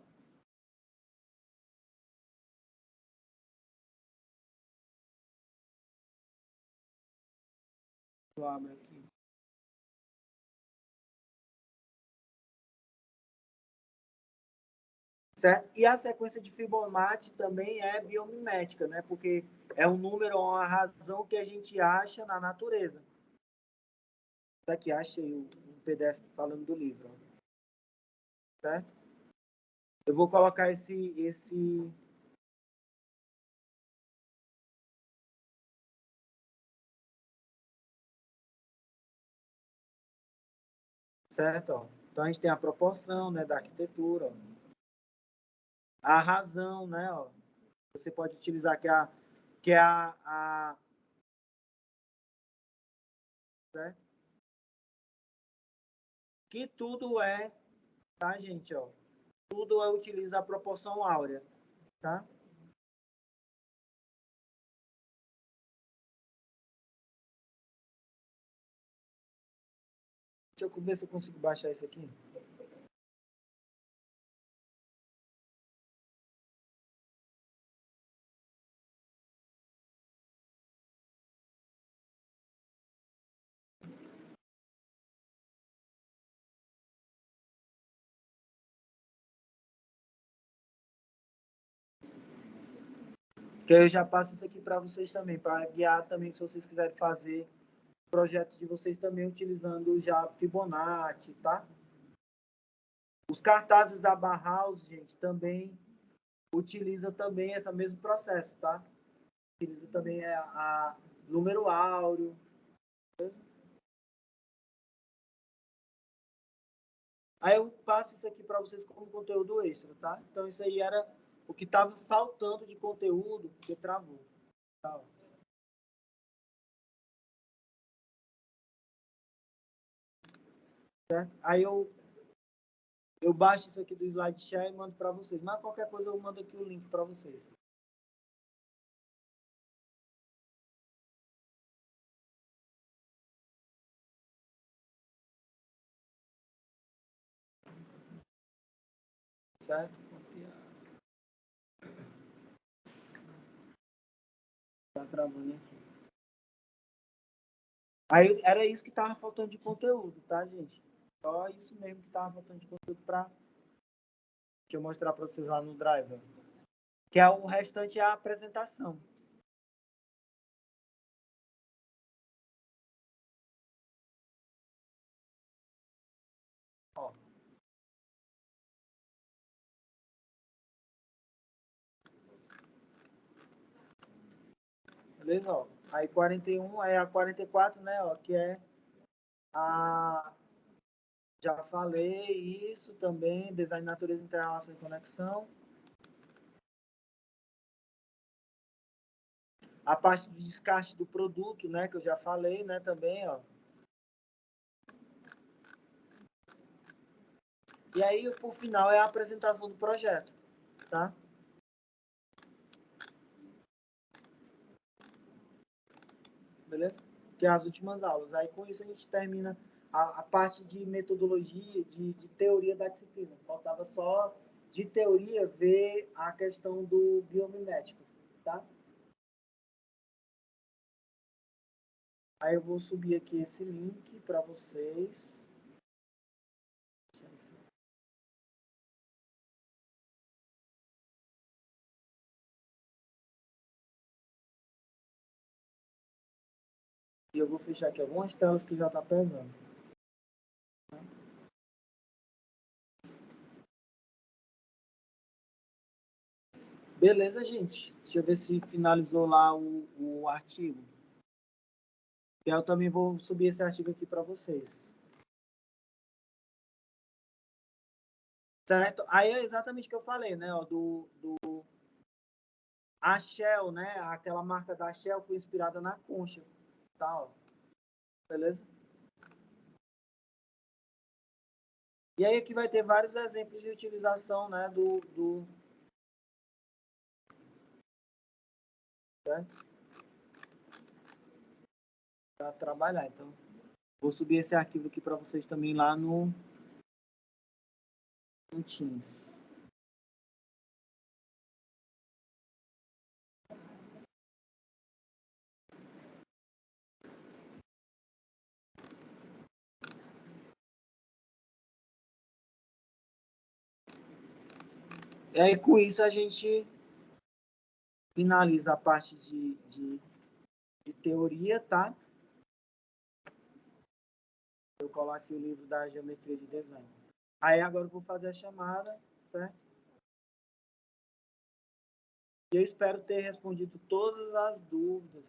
Eu abro aqui. certo? E a sequência de Fibonacci também é biomimética, né? Porque é um número, uma razão que a gente acha na natureza. Aqui, achei um PDF falando do livro. Certo? Eu vou colocar esse certo? Ó. Então, a gente tem a proporção, né, da arquitetura. Ó. A razão, né? Ó. Você pode utilizar que é certo? Que tudo é, tá, gente? Ó. Tudo utiliza a proporção áurea, tá? Deixa eu ver se eu consigo baixar isso aqui. Que eu já passo isso aqui para vocês também, para guiar também, se vocês quiserem fazer projetos de vocês também utilizando já Fibonacci, tá? Os cartazes da Bauhaus, gente, também utiliza também esse mesmo processo, tá? Utiliza também a número áureo, beleza? Aí eu passo isso aqui para vocês como conteúdo extra, tá? Então isso aí era o que estava faltando de conteúdo, porque travou. Tá? Certo? Aí eu baixo isso aqui do SlideShare e mando para vocês. Mas qualquer coisa eu mando aqui o link para vocês. Certo? Tá travando aqui. Aí era isso que tava faltando de conteúdo, tá, gente? Só isso mesmo que tava faltando de conteúdo para deixa eu mostrar para vocês lá no Drive. Que é o restante é a apresentação. Ó. Beleza? Ó. Aí 41 é a 44, né? Ó, que é a. Já falei isso também, design de natureza, interação e conexão. A parte do descarte do produto, né? Que eu já falei, né? Também, ó. E aí, por final, é a apresentação do projeto, tá? Beleza? Que é as últimas aulas. Aí, com isso, a gente termina a parte de metodologia, de teoria da disciplina. Faltava só, de teoria, ver a questão do biomimético, tá? Aí eu vou subir aqui esse link para vocês. E eu vou fechar aqui algumas telas que já está pegando. Beleza, gente? Deixa eu ver se finalizou lá o artigo. E eu também vou subir esse artigo aqui para vocês. Certo? Aí é exatamente o que eu falei, né? Ó, a Shell, né? Aquela marca da Shell foi inspirada na concha. Tá, ó. Beleza? E aí aqui vai ter vários exemplos de utilização, né? Certo? Para trabalhar. Então, vou subir esse arquivo aqui para vocês também lá no Teams. E aí, com isso, a gente finaliza a parte de teoria, tá? Eu coloco o livro da geometria de design. Aí, agora eu vou fazer a chamada, certo? E eu espero ter respondido todas as dúvidas.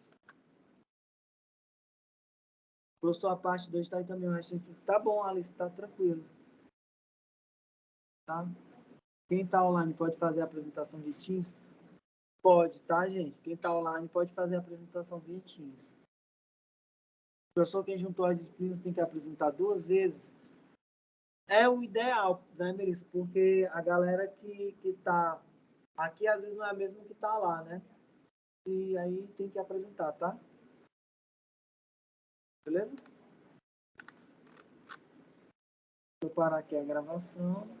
Professor, a parte 2 está aí também. Tá bom, Alice, tá tranquilo. Tá? Quem está online pode fazer a apresentação de Teams? Pode, tá, gente? Quem está online pode fazer a apresentação via Teams. Professor, quem juntou as disciplinas tem que apresentar 2 vezes. É o ideal, né, Melissa? Porque a galera que está aqui, às vezes, não é a mesma que está lá, né? E aí tem que apresentar, tá? Beleza? Vou parar aqui a gravação.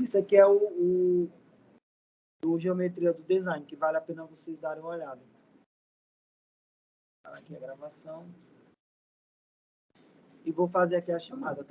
Isso aqui é o Geometria do Design, que vale a pena vocês darem uma olhada. Parar aqui a gravação. E vou fazer aqui a chamada, tá?